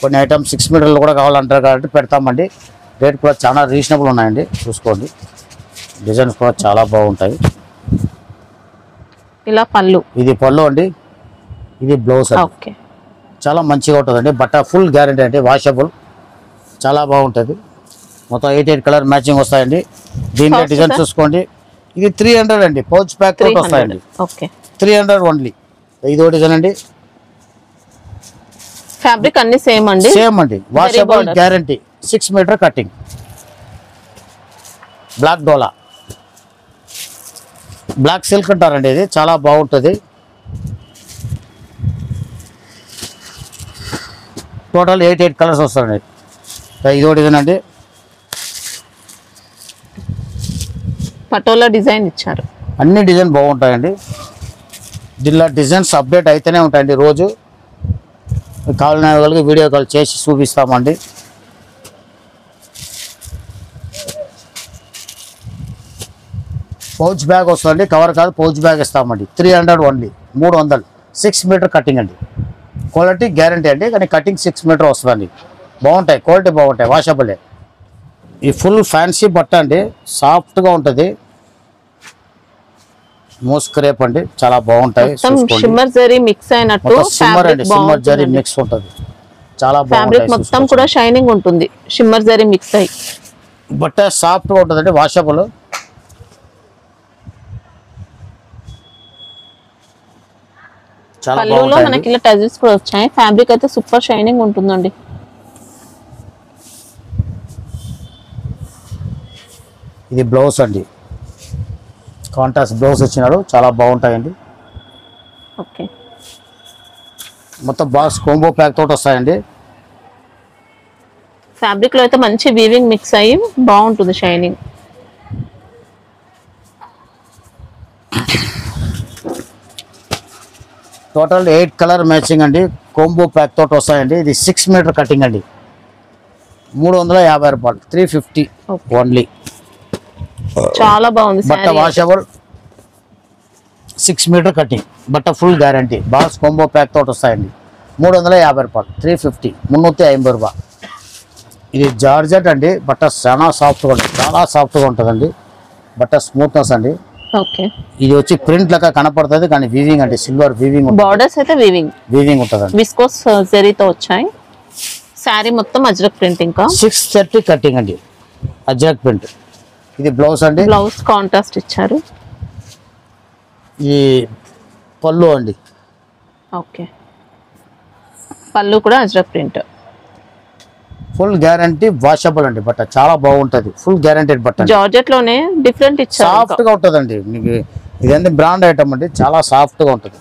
కొన్ని ఐటమ్స్ 6 మీటర్లు కూడా కావాలంటారు కాబట్టి పెడతామండి. రేట్ కూడా చాలా రీజనబుల్ ఉన్నాయండి. చూసుకోండి, డిజైన్స్ కూడా చాలా బాగుంటాయి. ఇలా పళ్ళు, ఇది పళ్ళు అండి, ఇది బ్లౌజ్ అండి. ఓకే, చాలా మంచిగా ఉంటుందండి. బట్ట ఫుల్ గ్యారంటీ అండి, వాషబుల్, చాలా బాగుంటుంది. మొత్తం 8 కలర్ మ్యాచింగ్ వస్తాయండి. దీంట్లో డిజైన్ చూసుకోండి. ఇది 300 అండి, పౌచ్ ప్యాక్ తోటి వస్తాయండి. Okay, 300 only. ఇదో డిజైన్ అండి. ఫ్యాబ్రిక్ అన్ని సేమ్ అండి, సేమ్ అండి, washable, guarantee. 6 metre cutting. Black డోలా, బ్లాక్ సిల్క్ అంటారండి. ఇది చాలా బాగుంటుంది. టోటల్ 8 కలర్స్ వస్తాయండి. ఇదో డిజైన్ అండి. పటోలా డిజైన్ ఇచ్చారు. అన్ని డిజైన్ బాగుంటాయండి. దీనిలో డిజైన్స్ అప్డేట్ అయితేనే ఉంటాయండి రోజు. కావాలనే వాళ్ళకి వీడియో కాల్ చేసి చూపిస్తామండి. పౌచ్ బ్యాగ్ వస్తుందండి, కవర్ కాదు, పౌచ్ బ్యాగ్ ఇస్తామండి. 300 ఓన్లీ, 300. 6 మీటర్ కటింగ్ అండి. క్వాలిటీ గ్యారంటీ అండి, కానీ కటింగ్ 6 మీటర్ వస్తుందండి. బాగుంటాయి, క్వాలిటీ బాగుంటాయి, వాషబులే. ఈ ఫుల్ ఫ్యాన్సీ బట్ట అండి, సాఫ్ట్గా ఉంటుంది. మోస్ట్ క్రేప్ అండి, చాలా బాగుంటాయి. షిమ్మర్ జరీ మిక్స్ అయినట్టు షిమ్మర్ అండి, షిమ్మర్ జరీ మిక్స్ ఉంటుంది. చాలా ఫ్యాబ్రిక్ మొత్తం కూడా షైనింగ్ ఉంటుంది, షిమ్మర్ జరీ మిక్స్ అయ్యి. బట్ట సాఫ్ట్గా ఉంటుందండి, వాషబుల్. చాలా పళ్ళులో బాగుంటాయి. మనకి ఇలా టజిల్స్ కూడా వచ్చాయి. ఫ్యాబ్రిక్ అయితే సూపర్ షైనింగ్ ఉంటుందండి. ఇది బ్లౌజ్ అండి, కాంట్రాస్ట్ బ్లౌజ్ వచ్చినాడు, చాలా బాగుంటాయండి. ఓకే, మొత్తం బాక్స్ కోంబో ప్యాక్ తోటి వస్తాయండి. ఫ్యాబ్రిక్ లో అయితే మంచి వీవింగ్ మిక్స్ అయ్యి బాగుంటుంది షైనింగ్. టోటల్ 8 కలర్ మ్యాచింగ్ అండి, కోంబో ప్యాక్ తోటి వస్తాయండి. ఇది 6 మీటర్ కటింగ్ అండి, 350 రూపాయలు, 350 ఓన్లీ. చాలా బాగుంది బట్ట వాషబుల్, 6 మీటర్ కటింగ్, బట్ట full guarantee. Box combo pack తోటి వస్తాయండి, 350 రూపాయలు, 350, 350 రూపాయలు. ఇది జార్జెట్ అండి, బట్ట చాలా సాఫ్ట్గా ఉంటుంది, చాలా సాఫ్ట్గా ఉంటుందండి. బట్ట స్మూత్నెస్ అండి. ఓకే, ఇది వచ్చి ప్రింట్ లెక్క కనపడుతుంది కానీ వీవింగ్ అంటే సిల్వర్ వీవింగ్, బార్డర్స్ అయితే వీవింగ్ ఉంటుందండి. విస్కోస్ జరీతో వచ్చాయి. శారీ మొత్తం అజ్రక్ ప్రింట్. ఇంకా 630 కటింగ్ అండి, అజ్రక్ ప్రింట్. ఇది బ్లౌజ్ అండి, బ్లౌజ్ కాంట్రాస్ట్ ఇచ్చారు. ఈ పళ్ళు అండి. ఓకే, పళ్ళు కూడా ajrak print. Full guarantee, washable అండి. బట్ట చాలా బాగుంటది, ఫుల్ గ్యారంటీ బట్ట. జార్జెట్ లోనే డిఫరెంట్ ఇచ్చారు. సాఫ్ట్ గా ఉంటదండి మీకు. ఇదేంటి బ్రాండ్ ఐటమ్ అండి, చాలా సాఫ్ట్ గా ఉంటది.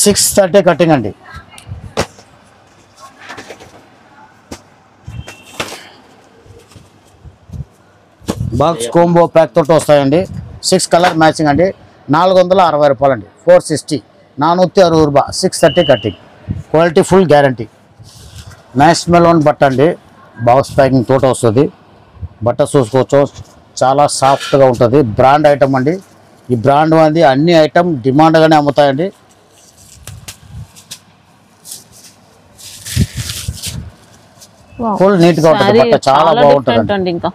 $630 కటింగ్ అండి. బాక్స్ కోంబో ప్యాక్ తోటి వస్తాయండి. 6 కలర్ మ్యాచింగ్ అండి, 460 రూపాయలు అండి, 460, 460 రూపాయలు, 630 cutting. Quality full guarantee. Mash melon బట్ట అండి, బాక్స్ ప్యాకింగ్ తోట వస్తుంది. బట్ట చూసుకోవచ్చు, చాలా సాఫ్ట్గా ఉంటుంది. బ్రాండ్ ఐటమ్ అండి. ఈ బ్రాండ్ అనేది అన్ని ఐటమ్ డిమాండ్గానే అమ్ముతాయండి. ఫుల్ నీట్గా ఉంటుంది బట్ట, చాలా బాగుంటుంది. ఇంకా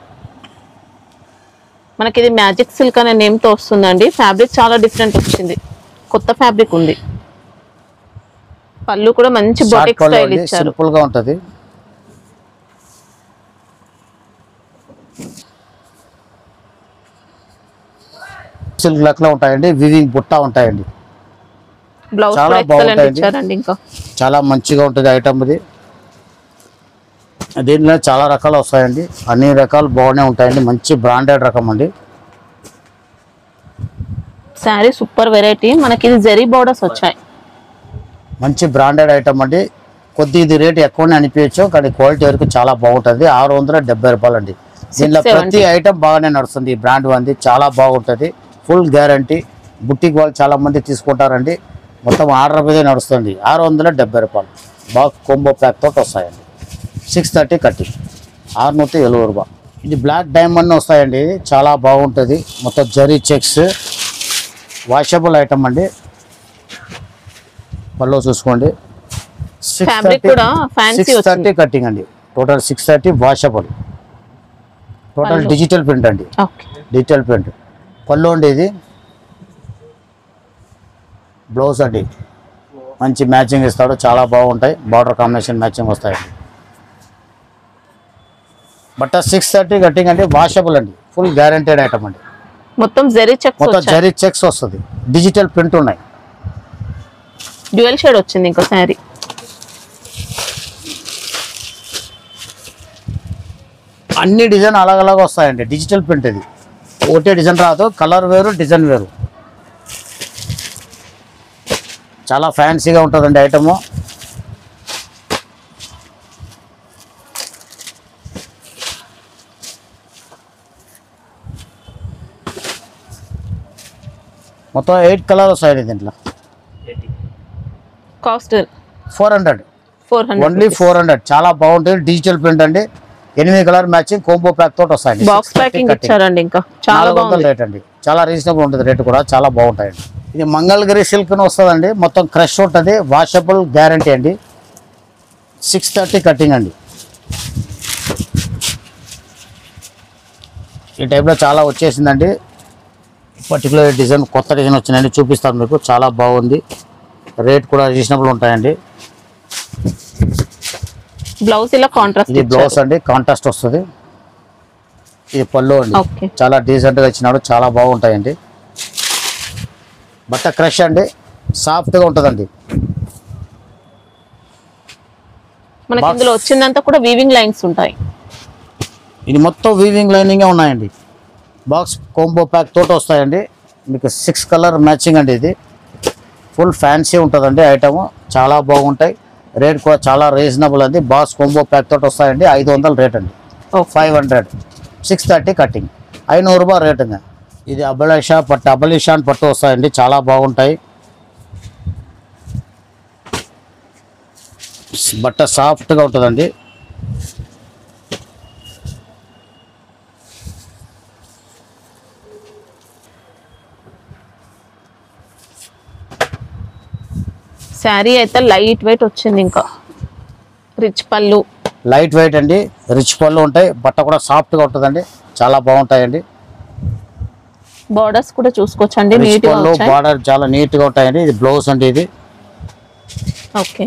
మనకి ఇది మ్యాజిక్ సిల్క్ అనే నేమ్ తో వస్తుందండి. ఫ్యాబ్రిక్ చాలా డిఫరెంట్ వచ్చింది, కొత్త ఫ్యాబ్రిక్ ఉంది. పళ్ళు కూడా మంచి బొటిక్ స్టైల్ ఇచ్చారు, సింపుల్ గా ఉంటది. సిల్క్ లెక్కలో ఉంటాయండి, వివింగ్ బుట్ట ఉంటాయండి. బ్లౌజ్ చాలా కూడా ఎక్సలెంట్ బాగుంటాయండి. ఇచ్చారండి. ఇంకా చాలా మంచిగా ఉంటుంది ఐటమ్ ఇది. దీనిలో చాలా రకాలు వస్తాయండి, అన్ని రకాలు బాగానే ఉంటాయండి. మంచి బ్రాండెడ్ రకం అండి. Sari super variety. మనకి ఇది జరీ బోర్డర్స్ వచ్చాయి. మంచి బ్రాండెడ్ ఐటమ్ అండి. కొద్దిగా ఇది రేట్ ఎక్కువనే అనిపించచ్చు కానీ క్వాలిటీ వరకు చాలా బాగుంటుంది. 670 రూపాయలు అండి. దీనిలో ప్రతి ఐటమ్ బాగానే నడుస్తుంది. ఈ బ్రాండ్ అంది చాలా బాగుంటుంది, ఫుల్ గ్యారంటీ. బుట్టికి వాళ్ళు చాలా మంది తీసుకుంటారండి. మొత్తం ఆర్డర్ మీద నడుస్తుంది. 670 రూపాయలు. బాక్స్ కోంబో ప్యాక్ తోటి వస్తాయండి. 630 కటింగ్, 670 రూపాయలు. ఇది బ్లాక్ డైమండ్ వస్తాయండి, చాలా బాగుంటుంది. మొత్తం జరీ చెక్స్, వాషబుల్ ఐటమ్ అండి. పళ్ళు చూసుకోండి. ఫ్యాబ్రిక్ కూడా ఫ్యాన్సీ 630 కటింగ్ అండి. Total 630 washable. Total digital print అండి, ఓకే, డిజిటల్ ప్రింట్. పళ్ళు అండి. ఇది బ్లౌజ్ అండి, మంచి మ్యాచింగ్ ఇస్తాడు, చాలా బాగుంటాయి. బార్డర్ కాంబినేషన్ మ్యాచింగ్ వస్తాయండి. బట్ 630 కటింగ్ అండి, వాషబుల్ అండి, ఫుల్ గ్యారంటెడ్ ఐటమ్ అండి. మొత్తం జరీ చెక్స్, మొత్తం జరీ చెక్స్ వస్తుంది, డిజిటల్ ప్రింట్ ఉన్నాయి. డ్యూయల్ షేడ్ వచ్చింది. ఇంకా శారీ అన్ని డిజైన్ అలాగ వస్తాయండి. డిజిటల్ ప్రింట్ ఇది, ఒకటే డిజైన్ రాదు, కలర్ వేరు, డిజైన్ వేరు. చాలా ఫ్యాన్సీగా ఉంటుందండి ఐటము. మొత్తం 8 కలర్ వస్తాయండి. దీంట్లో కాస్ట్ 400, 400 ఓన్లీ 400. చాలా బాగుంటుంది, డిజిటల్ ప్రింట్ అండి. 8 కలర్ మ్యాచింగ్ కోంబో ప్యాక్ తోటి వస్తాయండి. బాక్స్ ప్యాకింగ్ ఇచ్చారండి. ఇంకా చాలా బాగుంది రేట్ అండి, చాలా రీజనబుల్ ఉంటుంది రేట్ కూడా, చాలా బాగుంటాయండి. ఇది మంగళగిరి సిల్క్ వస్తుందండి. మొత్తం క్రష్ ఉంటుంది, వాషబుల్ గ్యారంటీ అండి. 630 కటింగ్ అండి. ఈ టైప్లో చాలా వచ్చేసిందండి. పర్టికులర్ డిజైన్, కొత్త డిజైన్ వచ్చిందండి, చూపిస్తాను మీకు. చాలా బాగుంది, రేట్ కూడా రీజనబుల్ ఉంటాయండి. బ్లౌజ్ ఇలా కాంట్రాస్ట్, ఇది బ్లౌజ్ అండి, కాంట్రాస్ట్ వస్తుంది. ఇది పళ్ళు అండి, ఓకే చాలా డీసెంట్ గా ఇచ్చినాడు, చాలా బాగుంటాయండి. బట్ట క్రష్ అండి, సాఫ్ట్ గా ఉంటదండి. మనకి ఇందులో వచ్చిందంతా కూడా వీవింగ్ లైన్స్ ఉంటాయి. ఇది మొత్తం వీవింగ్ లైనింగ్ ఉన్నాయండి. బాక్స్ కాంబో ప్యాక్ తోటి వస్తాయండి. మీకు 6 కలర్ మ్యాచింగ్ అండి. ఇది ఫుల్ ఫ్యాన్సీ ఉంటుందండి. ఐటమ్ చాలా బాగుంటాయి. రేట్ కూడా చాలా రీజనబుల్ అండి. బాక్స్ కాంబో ప్యాక్ తోటి వస్తాయండి. 500 రేట్ అండి. 500, 630 కటింగ్, 500 రూపాయలు రేట్ అండి. ఇది అబలిషాన్ పట్టు వస్తాయండి, చాలా బాగుంటాయి. బట్ట సాఫ్ట్గా ఉంటుందండి. శారీ అయితే లైట్ వెయిట్ వచ్చింది. ఇంకా రిచ్ పళ్ళు, లైట్ వెయిట్ అండి, రిచ్ పళ్ళు ఉంటాయి. బట్ట కూడా సాఫ్ట్గా ఉంటుందండి, చాలా బాగుంటాయండి. బార్డర్స్ కూడా చూసుకోవచ్చండి, రిచ్ నీట్ గా పళ్ళు, వచ్చాయి. బార్డర్ చాలా నీట్ గా ఉంటాయండి. ఇది బ్లౌజ్ అండి. ఇది ఓకే,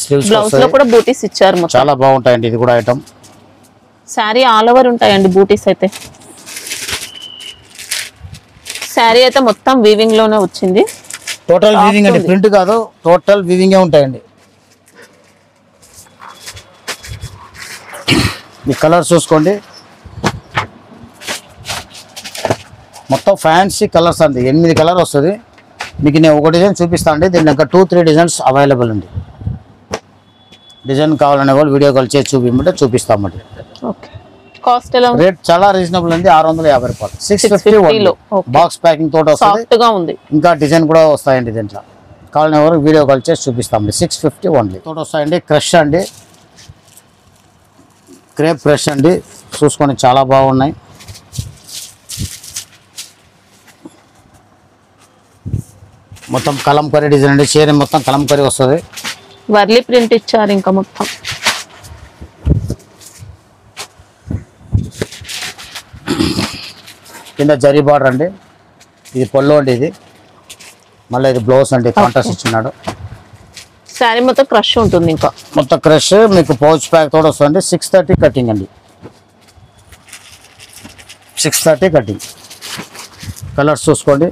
స్లీవ్స్ బ్లౌజ్ లో కూడా బూటీస్ ఇచ్చారు మొత్తం. చాలా బాగుంటాయండి. ఇది కూడా ఐటమ్ శారీ ఆల్ ఓవర్ ఉంటాయండి బూటీస్ అయితే. శారీ అయితే మొత్తం వీవింగ్ లోనే వచ్చింది. టోటల్ వీవింగ్ అండి, ప్రింట్ కాదు, టోటల్ వీవింగే ఉంటాయండి. ఈ కలర్ చూసుకోండి, మొత్తం ఫ్యాన్సీ కలర్స్ అండి. 8 కలర్ వస్తుంది. మీకు నేను ఒక డిజైన్ చూపిస్తాను అండి. దీని ఇంకా 2-3 డిజైన్స్ అవైలబుల్ అండి. డిజైన్ కావాలనే వాళ్ళు వీడియో కాల్ చేసి చూపించమంటే చూపిస్తామండి. ఓకే, కాస్ట్ ఎలా ఉంది? రేట్ చాలా రీజనబుల్ అండి, 650 రూపాయలు. 650 లో. ఓకే. బాక్స్ ప్యాకింగ్ తోటి వస్తుంది. సాఫ్ట్ గా ఉంది. ఇంకా డిజైన్ కూడా వస్తాయండి. దీంట్లో కావాలనే వరకు వీడియో కాల్ చేసి చూపిస్తామండి. 650 ఓన్లీ. తోటి వస్తాయండి. క్రష్ అండి, క్రేప్ క్రష్ అండి, చూసుకొని చాలా బాగున్నాయి. మొత్తం కలంకరీ డిజైన్ అండి. చీర మొత్తం కలంకరీ వస్తుంది. వర్లీ ప్రింట్ ఇచ్చారు. ఇంకా మొత్తం కింద జరీ బార్డర్ అండి. ఇది పళ్ళు అండి. ఇది మళ్ళీ ఇది బ్లౌజ్ అండి, కాంట్రాస్ట్ ఇచ్చినాడు. శారీ మొత్తం క్రష్ ఉంటుంది. ఇంకా మొత్తం క్రష్ మీకు పౌచ్ ప్యాక్ తోడు వస్తుంది. 630 కటింగ్ అండి, 630 కటింగ్. కలర్స్ చూసుకోండి.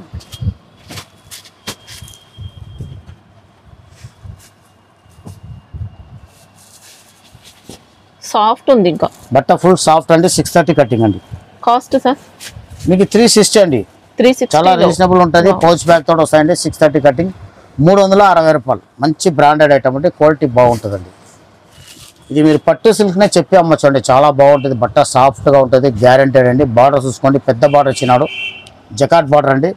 సాఫ్ట్ ఉంది. ఇంకా బట్ట ఫుల్ సాఫ్ట్ అండి, 630 కటింగ్ అండి. కాస్ట్ సార్ మీకు 360 అండి, 360. చాలా రీజనబుల్ ఉంటుంది. పౌచ్ బ్యాగ్ తోటి వస్తాయండి. 630 కటింగ్, 360 రూపాయలు. మంచి బ్రాండెడ్ ఐటమ్ అండి, క్వాలిటీ బాగుంటుందండి. ఇది మీరు పట్టు సిల్క్నే చెప్పి అమ్మచ్చు అండి, చాలా బాగుంటుంది. బట్ట సాఫ్ట్గా ఉంటుంది, గ్యారెంటెడ్ అండి. బార్డర్ చూసుకోండి, పెద్ద బార్డర్ ఇచ్చినాడు, జకాట్ బార్డర్ అండి.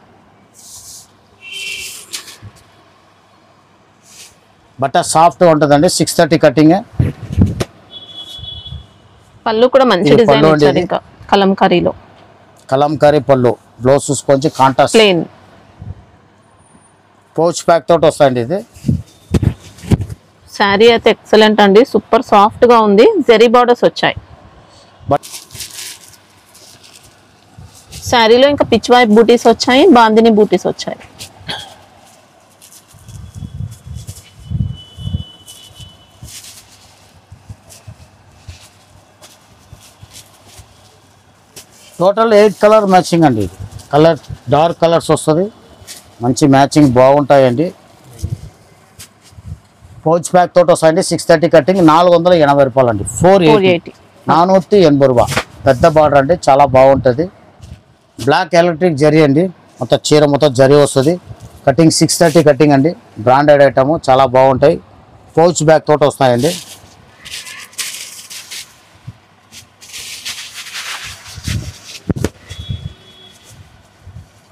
బట్ట సాఫ్ట్గా ఉంటుందండి, 630 కటింగ్. పళ్ళు కూడా మంచి ఇది డిజైన్ పళ్ళు అండి. ఇచ్చారు. ఇంకా కలంకారీలో కలంకారీ పళ్ళు, బ్లౌజ్ చూసుకొని కాంట్రాస్ట్ ప్లెయిన్. పౌచ్ ప్యాక్ తోటి వస్తాయండి. ఇది శారీ అయితే ఎక్సలెంట్ అండి, సూపర్ సాఫ్ట్ గా ఉంది. జెరీ బార్డర్స్ వచ్చాయి. బట్ శారీలో ఇంకా పిచ్ వైప్ బూటీస్ వచ్చాయి, బాందిని బూటీస్ వచ్చాయి. టోటల్ 8 కలర్ మ్యాచింగ్ అండి. ఇది కలర్ డార్క్ కలర్స్ వస్తుంది, మంచి మ్యాచింగ్ బాగుంటాయండి. పౌచ్ ప్యాక్ తోటి వస్తాయండి. 630 కటింగ్, 480 రూపాయలు అండి. 480, 480 రూపాయ. పెద్ద బార్డర్ అండి, చాలా బాగుంటుంది. బ్లాక్ ఎలక్ట్రిక్ జరీ అండి, మొత్తం చీర మొత్తం జరీ వస్తుంది. కటింగ్ 630 కటింగ్ అండి, బ్రాండెడ్ ఐటమ్, చాలా బాగుంటాయి. పౌచ్ బ్యాగ్ తోటి వస్తాయండి.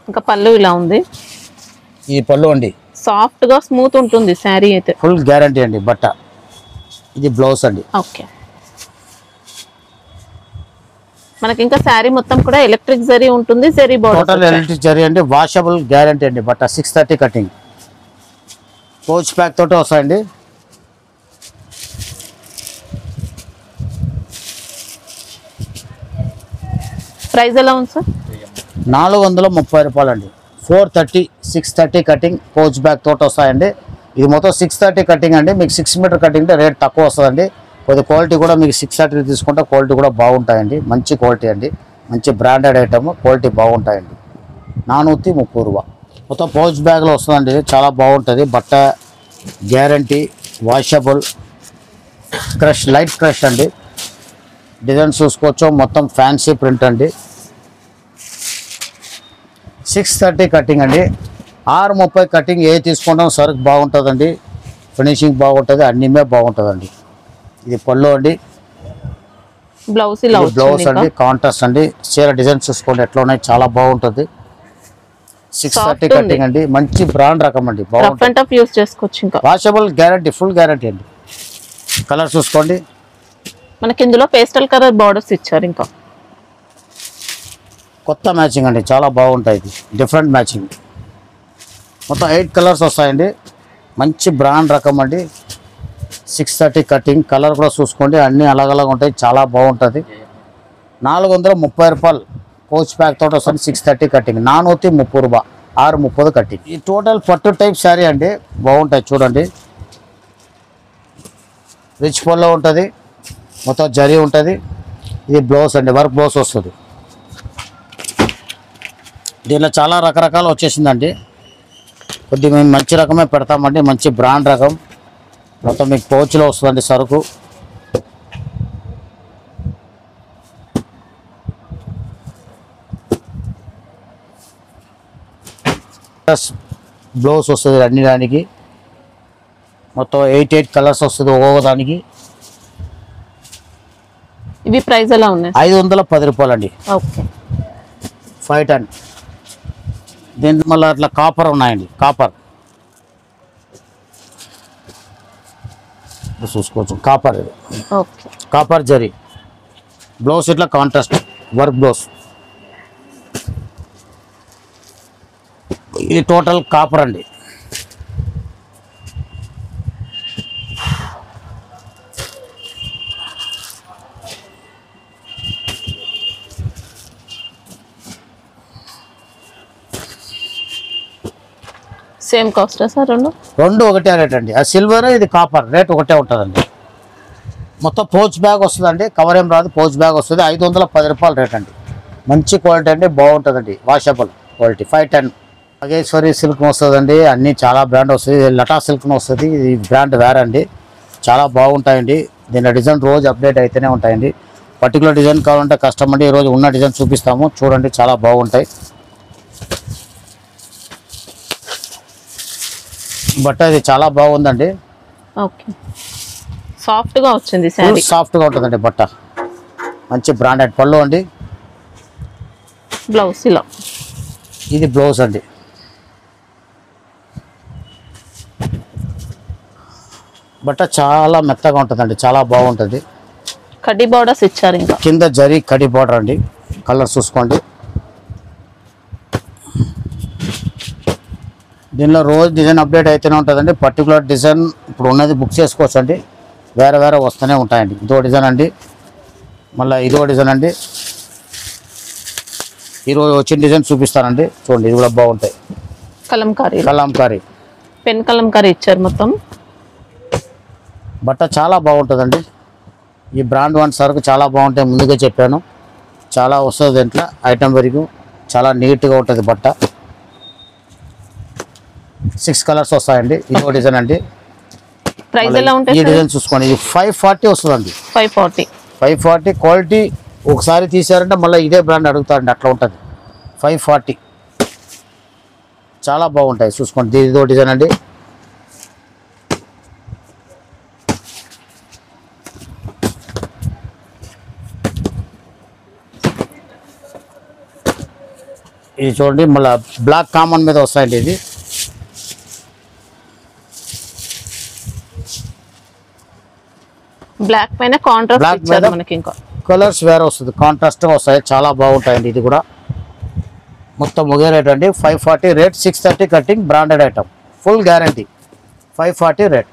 ఇంకా పళ్ళు ఇలా ఉంది. ఈ పళ్ళు అండి, సాఫ్ట్ గా స్మూత్ ఉంటుంది శారీ అయితే. ఫుల్ గ్యారంటీ అండి బట్ట. ఇది బ్లౌజ్ అండి. ఓకే, మనకి ఇంకా శారీ మొత్తం కూడా ఎలక్ట్రిక్ జరీ ఉంటుంది. Zari total border electric zari అండి, వాషబుల్ గ్యారంటీ అండి బట్ట. 630 కటింగ్, పౌచ్ ప్యాక్ తోటి వస్తాయండి. ప్రైస్ ఎలా ఉంది సార్? 430 రూపాయలు అండి. 430, 630 కటింగ్, పౌచ్ బ్యాగ్ తోటి వస్తాయండి. ఇది మొత్తం 630 కటింగ్ అండి. మీకు 6 మీటర్ కటింగ్ రేట్ తక్కువ వస్తుందండి. కొద్ది క్వాలిటీ కూడా మీకు 630 తీసుకుంటే క్వాలిటీ కూడా బాగుంటాయండి, మంచి క్వాలిటీ అండి. మంచి బ్రాండెడ్ ఐటమ్, క్వాలిటీ బాగుంటాయండి. 430 రూపాయ. మొత్తం పౌచ్ బ్యాగ్లో వస్తుందండి, చాలా బాగుంటుంది. బట్ట guarantee, washable, crush, light crush అండి. డిజైన్ చూసుకోవచ్చు, మొత్తం ఫ్యాన్సీ ప్రింట్ అండి. 630 కటింగ్ అండి. 630 కటింగ్ ఏ తీసుకుంటాం సరుకు బాగుంటుందండి, ఫినిషింగ్ బాగుంటుంది, అన్నీమే బాగుంటుందండి. ఇది పళ్ళు అండి, బ్లౌజ్ అండి, కాంట్రాస్ట్ అండి. చీర డిజైన్ చూసుకోండి ఎట్లా ఉన్నాయి, చాలా బాగుంటుంది. 630 కటింగ్ అండి, మంచి బ్రాండ్ రకం అండి, బాగుంటుంది. వాషబుల్ గ్యారంటీ, ఫుల్ గ్యారంటీ అండి. కలర్ చూసుకోండి, మనకి ఇందులో పేస్టల్ కలర్ బార్డర్స్ ఇచ్చారు. ఇంకా కొత్త మ్యాచింగ్ అండి, చాలా బాగుంటాయి. ఇది డిఫరెంట్ మ్యాచింగ్. మొత్తం 8 కలర్స్ వస్తాయండి, మంచి బ్రాండ్ రకం అండి. 630 కటింగ్. కలర్ కూడా చూసుకోండి, అన్నీ అలాగలాగా ఉంటాయి, చాలా బాగుంటుంది. 430 రూపాయలు పౌచ్ ప్యాక్ తోటి వస్తుంది. 630 కటింగ్, 430 రూపాయ, 630 కటింగ్. ఈ టోటల్ పట్టు టైప్ శారీ అండి, బాగుంటాయి చూడండి. రిచ్ పళ్ళు ఉంటుంది, మొత్తం జరీ ఉంటుంది. ఇది బ్లౌజ్ అండి, వర్క్ బ్లౌజ్ వస్తుంది. దీనిలో చాలా రకరకాలు వచ్చేసిందండి, కొద్దిగా మేము మంచి రకమే పెడతామండి, మంచి బ్రాండ్ రకం. మొత్తం మీకు పౌచ్లో వస్తుందండి సరుకు. ప్లస్ బ్లౌజ్ వస్తుంది అన్ని దానికి. మొత్తం 8 కలర్స్ వస్తుంది ఒక్కొక్క దానికి. ఇవి ప్రైస్ ఎలా ఉన్నాయి? 510 రూపాయలు అండి. ఓకే, 510. దీంట్లో మళ్ళీ అట్లా కాపర్ ఉన్నాయండి, కాపర్ చూసుకోవచ్చు. కాపర్, కాపర్ జరీ బ్లౌజ్, ఇట్లా కాంట్రాస్ట్ వర్క్ బ్లౌజ్. ఇది టోటల్ కాపర్ అండి. Same cost sir? రెండు ఒకటే రేట్ అండి. ఆ సిల్వర్, ఇది కాపర్, రేట్ ఒకటే ఉంటుందండి. మొత్తం పౌచ్ బ్యాగ్ వస్తుందండి, కవర్ ఏం రాదు, పౌచ్ బ్యాగ్ వస్తుంది. 510 రూపాయలు రేట్ అండి. మంచి క్వాలిటీ అండి, బాగుంటుందండి, వాషబుల్ క్వాలిటీ. 510. మగేశ్వరి సిల్క్ వస్తుందండి, అన్నీ చాలా బ్రాండ్ వస్తుంది. లటా సిల్క్ వస్తుంది, ఇది బ్రాండ్ వేరే అండి, చాలా బాగుంటాయండి. దీని డిజైన్ రోజు అప్డేట్ అయితేనే ఉంటాయండి. పర్టికులర్ డిజైన్ కావాలంటే కష్టం అండి, ఈరోజు ఉన్న డిజైన్ చూపిస్తాము చూడండి, చాలా బాగుంటాయి. బట్ట ఇది చాలా బాగుందండి. ఓకే, సాఫ్ట్గా వచ్చింది శారీ, సాఫ్ట్గా ఉంటుందండి బట్ట. మంచి బ్రాండెడ్ పళ్ళు అండి. బ్లౌజ్ ఇలా, ఇది బ్లౌజ్ అండి. బట్ట చాలా మెత్తగా ఉంటుందండి, చాలా బాగుంటుంది. కడ్డీ బార్డర్స్ ఇచ్చారు, ఇంకా కింద జరీ కడ్డీ బార్డర్ అండి. కలర్ చూసుకోండి. దీనిలో రోజు డిజైన్ అప్డేట్ అయితేనే ఉంటుందండి. పర్టికులర్ డిజైన్ ఇప్పుడు ఉన్నది బుక్ చేసుకోవచ్చు అండి, వేరే వేరే వస్తూనే ఉంటాయండి. ఇదో డిజైన్ అండి, మళ్ళీ ఇదో డిజైన్ అండి. ఈరోజు వచ్చిన డిజైన్ చూపిస్తానండి, చూడండి, ఇది కూడా బాగుంటాయి. కలంకారీ పెన్ కలంకారీ ఇచ్చారు మొత్తం. బట్ట చాలా బాగుంటుందండి. ఈ బ్రాండ్ వన్ సరుకు చాలా బాగుంటాయి, ముందుగా చెప్పాను. చాలా వస్తుంది దీంట్లో ఐటమ్ వరకు, చాలా నీట్గా ఉంటుంది బట్ట. 6 కలర్స్ వస్తాయండి. ఇదో డిజైన్ అండి. ప్రైస్ ఎలా ఉంటుంది? ఈ డిజైన్ చూసుకోండి, ఇది 540 వస్తుందండి. 540 క్వాలిటీ. ఒకసారి తీసారంటే మళ్ళీ ఇదే బ్రాండ్ అడుగుతారండి, అట్లా ఉంటుంది. 540 చాలా బాగుంటాయి, చూసుకోండి. ఇదో డిజైన్ అండి. ఇది చూడండి, మళ్ళీ బ్లాక్ కామన్ మీద వస్తాయండి. ఇది బ్లాక్ పైన కాంట్రాస్ట్ ఇచ్చారు మనకి. ఇంకా కలర్స్ వేరే వస్తుంది, కాంట్రాస్ట్ వస్తాయి, చాలా బాగుంటాయండి. ఇది కూడా మొత్తం ఒకే రేట్ అండి. 540 rate, 630 cutting, branded item, full guarantee. 540 rate.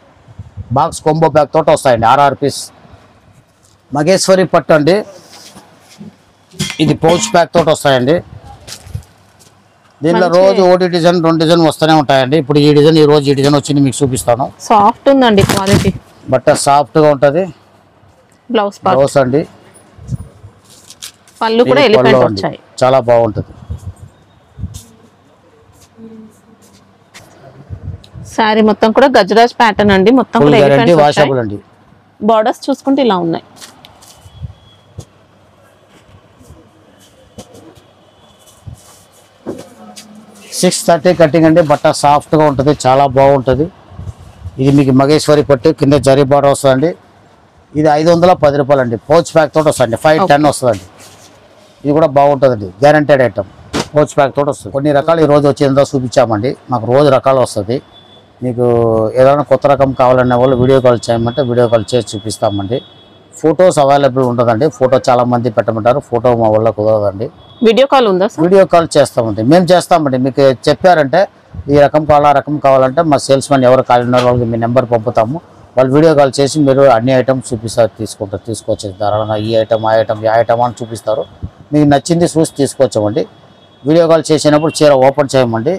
Box combo bag తోటి వస్తాయండి, 6 పీస్. మగేశ్వరి పట్టు అండి, ఇది పౌచ్ ప్యాక్ తోటి వస్తాయండి. దీనిలో రోజు ఒకటి డిజైన్ 2 డిజైన్ వస్తూనే ఉంటాయండి. ఇప్పుడు ఈ డిజైన్, ఈ రోజు ఈ డిజైన్ వచ్చింది మీకు చూపిస్తాను. సాఫ్ట్ ఉందండి క్వాలిటీ, బట్ట సాఫ్ట్గా ఉంటుంది. బ్లౌజ్ అండి. పళ్ళు కూడా ఎలిఫెంట్ వచ్చాయి, చాలా బాగుంటుంది. సారీ మొత్తం కూడా గజరాజ్ ప్యాటర్న్ అండి, మొత్తం కూడా ఎలిఫెంట్స్ వాషబుల్ అండి. బార్డర్స్ చూసుకుంటే ఇలా ఉన్నాయి. $630 కటింగ్ అండి. బట్ట సాఫ్ట్ గా ఉంటుంది, చాలా బాగుంటుంది. ఇది మీకు మగేశ్వరి పట్టు కింద జరీ బార్డర్ వస్తుందండి. ఇది $510 అండి. పౌచ్ ప్యాక్ తోటి వస్తుంది, 510 వస్తుందండి. ఇది కూడా బాగుంటుందండి, గ్యారంటెడ్ ఐటమ్. పౌచ్ ప్యాక్ తోటి వస్తుంది. కొన్ని రకాలు ఈ రోజు వచ్చేందో చూపించామండి. మాకు రోజు రకాలు వస్తుంది. మీకు ఏదైనా కొత్త రకం కావాలనే వాళ్ళు వీడియో కాల్ చేయమంటే వీడియో కాల్ చేసి చూపిస్తామండి. ఫొటోస్ అవైలబుల్ ఉంటుందండి. ఫోటో చాలా మంది పెట్టమంటారు, ఫోటో మా వల్ల కుదరదండి. వీడియో కాల్ ఉందా? వీడియో కాల్ చేస్తామండి, మేము చేస్తామండి. మీకు చెప్పారంటే ఈ రకం కావాలా, రకం కావాలంటే మా సేల్స్ మ్యాన్ ఎవరు కావాలి ఉన్నారో వాళ్ళకి మీ నెంబర్ పంపుతాము. వాళ్ళు వీడియో కాల్ చేసి మీరు అన్ని ఐటమ్స్ చూపిస్తారు, తీసుకొచ్చి ధారాళంగా ఈ ఐటమ్ ఆ ఐటమ్ ఆ ఐటమ్ అని చూపిస్తారు. మీకు నచ్చింది చూసి తీసుకొచ్చామండి. వీడియో కాల్ చేసినప్పుడు చీర ఓపెన్ చేయమండి.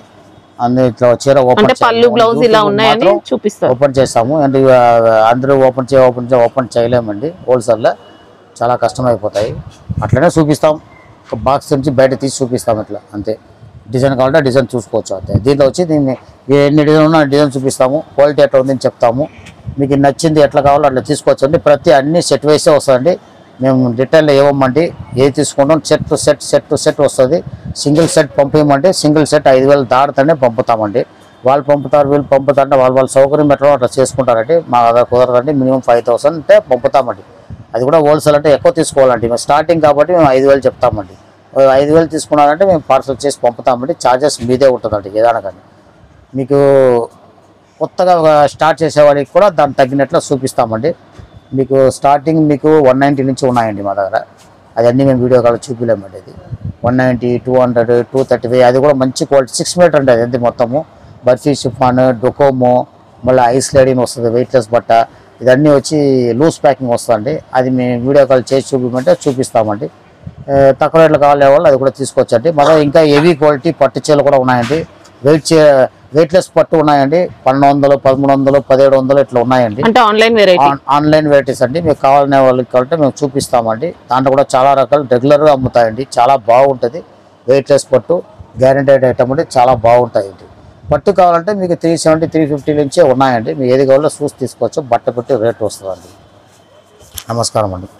ఇట్లా చీర ఓపెన్ ఓపెన్ చేస్తాము. అండ్ అందరూ ఓపెన్ చేయలేమండి. హోల్సేల్లో చాలా కష్టం అయిపోతాయి. అట్లనే చూపిస్తాం, ఒక బాక్స్ నుంచి బయట తీసి చూపిస్తాం. ఇట్లా అంతే. డిజైన్ కావాలంటే డిజైన్ చూసుకోవచ్చు అంతే. దీంట్లో వచ్చి దీన్ని ఎన్ని డిజైన్ ఉన్నా డిజైన్ చూపిస్తాము, క్వాలిటీ ఎట్లా ఉందని చెప్తాము. మీకు నచ్చింది ఎట్లా కావాలో అట్లా తీసుకోవచ్చు అండి. అన్ని సెట్ వేసే వస్తుందండి. మేము డీటెయిల్లో ఇవ్వమండి, ఏది తీసుకుంటాం సెట్ వస్తుంది. సింగిల్ సెట్ పంపించమండి. సింగిల్ సెట్ 5,000 దాటుతూనే పంపుతామండి. వాళ్ళు పంపుతారు, వీళ్ళు పంపుతారంటే వాళ్ళ సౌకర్యం ఎట్లా అట్లా చేసుకుంటారండి. మా దగ్గర కుదరదండి. మినిమం 5,000 అంటే పంపుతామండి. అది కూడా హోల్సేల్ అంటే ఎక్కువ తీసుకోవాలండి. మేము స్టార్టింగ్ కాబట్టి మేము 5,000 చెప్తామండి. 5,000 తీసుకున్నారంటే మేము పార్సల్ చేసి పంపుతామండి. ఛార్జెస్ మీదే ఉంటుందండి ఏదైనా కానీ. మీకు కొత్తగా స్టార్ట్ చేసేవాడికి కూడా దానికి తగ్గినట్లు చూపిస్తామండి. మీకు స్టార్టింగ్ మీకు 190 నుంచి ఉన్నాయండి మా దగ్గర. అవన్నీ మేము వీడియో కాల్ చూపించలేమండి. అది 190, 200, 235 అది కూడా మంచి క్వాలిటీ 6 మీటర్ అండి. అది మొత్తము బర్ఫీ షిఫాన్, డొకోమో, మళ్ళీ ఐస్ లైడింగ్ వస్తుంది, వెయిట్లెస్ బట్ట. ఇదన్నీ వచ్చి లూజ్ ప్యాకింగ్ వస్తుందండి. అది మేము వీడియో కాల్ చేసి చూపించమంటే చూపిస్తామండి. తక్కువ రేట్లు కావాలనే వాళ్ళు అది కూడా తీసుకోవచ్చండి. మళ్ళీ ఇంకా హెవీ క్వాలిటీ పట్టు చీరలు కూడా ఉన్నాయండి. వెయిట్లెస్ పట్టు ఉన్నాయండి. 1,200, 1,300, 1,700 ఇట్లా ఉన్నాయండి. ఆన్లైన్ వెరైటీస్ అండి. మీకు కావాలనే వాళ్ళకి కావాలంటే మేము చూపిస్తామండి. దాంట్లో కూడా చాలా రకాలు రెగ్యులర్గా అమ్ముతాయండి. చాలా బాగుంటుంది. వెయిట్లెస్ పట్టు గ్యారెంటెడ్ ఐటమ్ అండి. చాలా బాగుంటాయండి. పట్టు కావాలంటే మీకు 370, 350 నుంచే ఉన్నాయండి. మీరు ఏది కావాలో చూసి తీసుకోవచ్చు. బట్ట పెట్టి రేట్ వస్తుందండి. నమస్కారం అండి.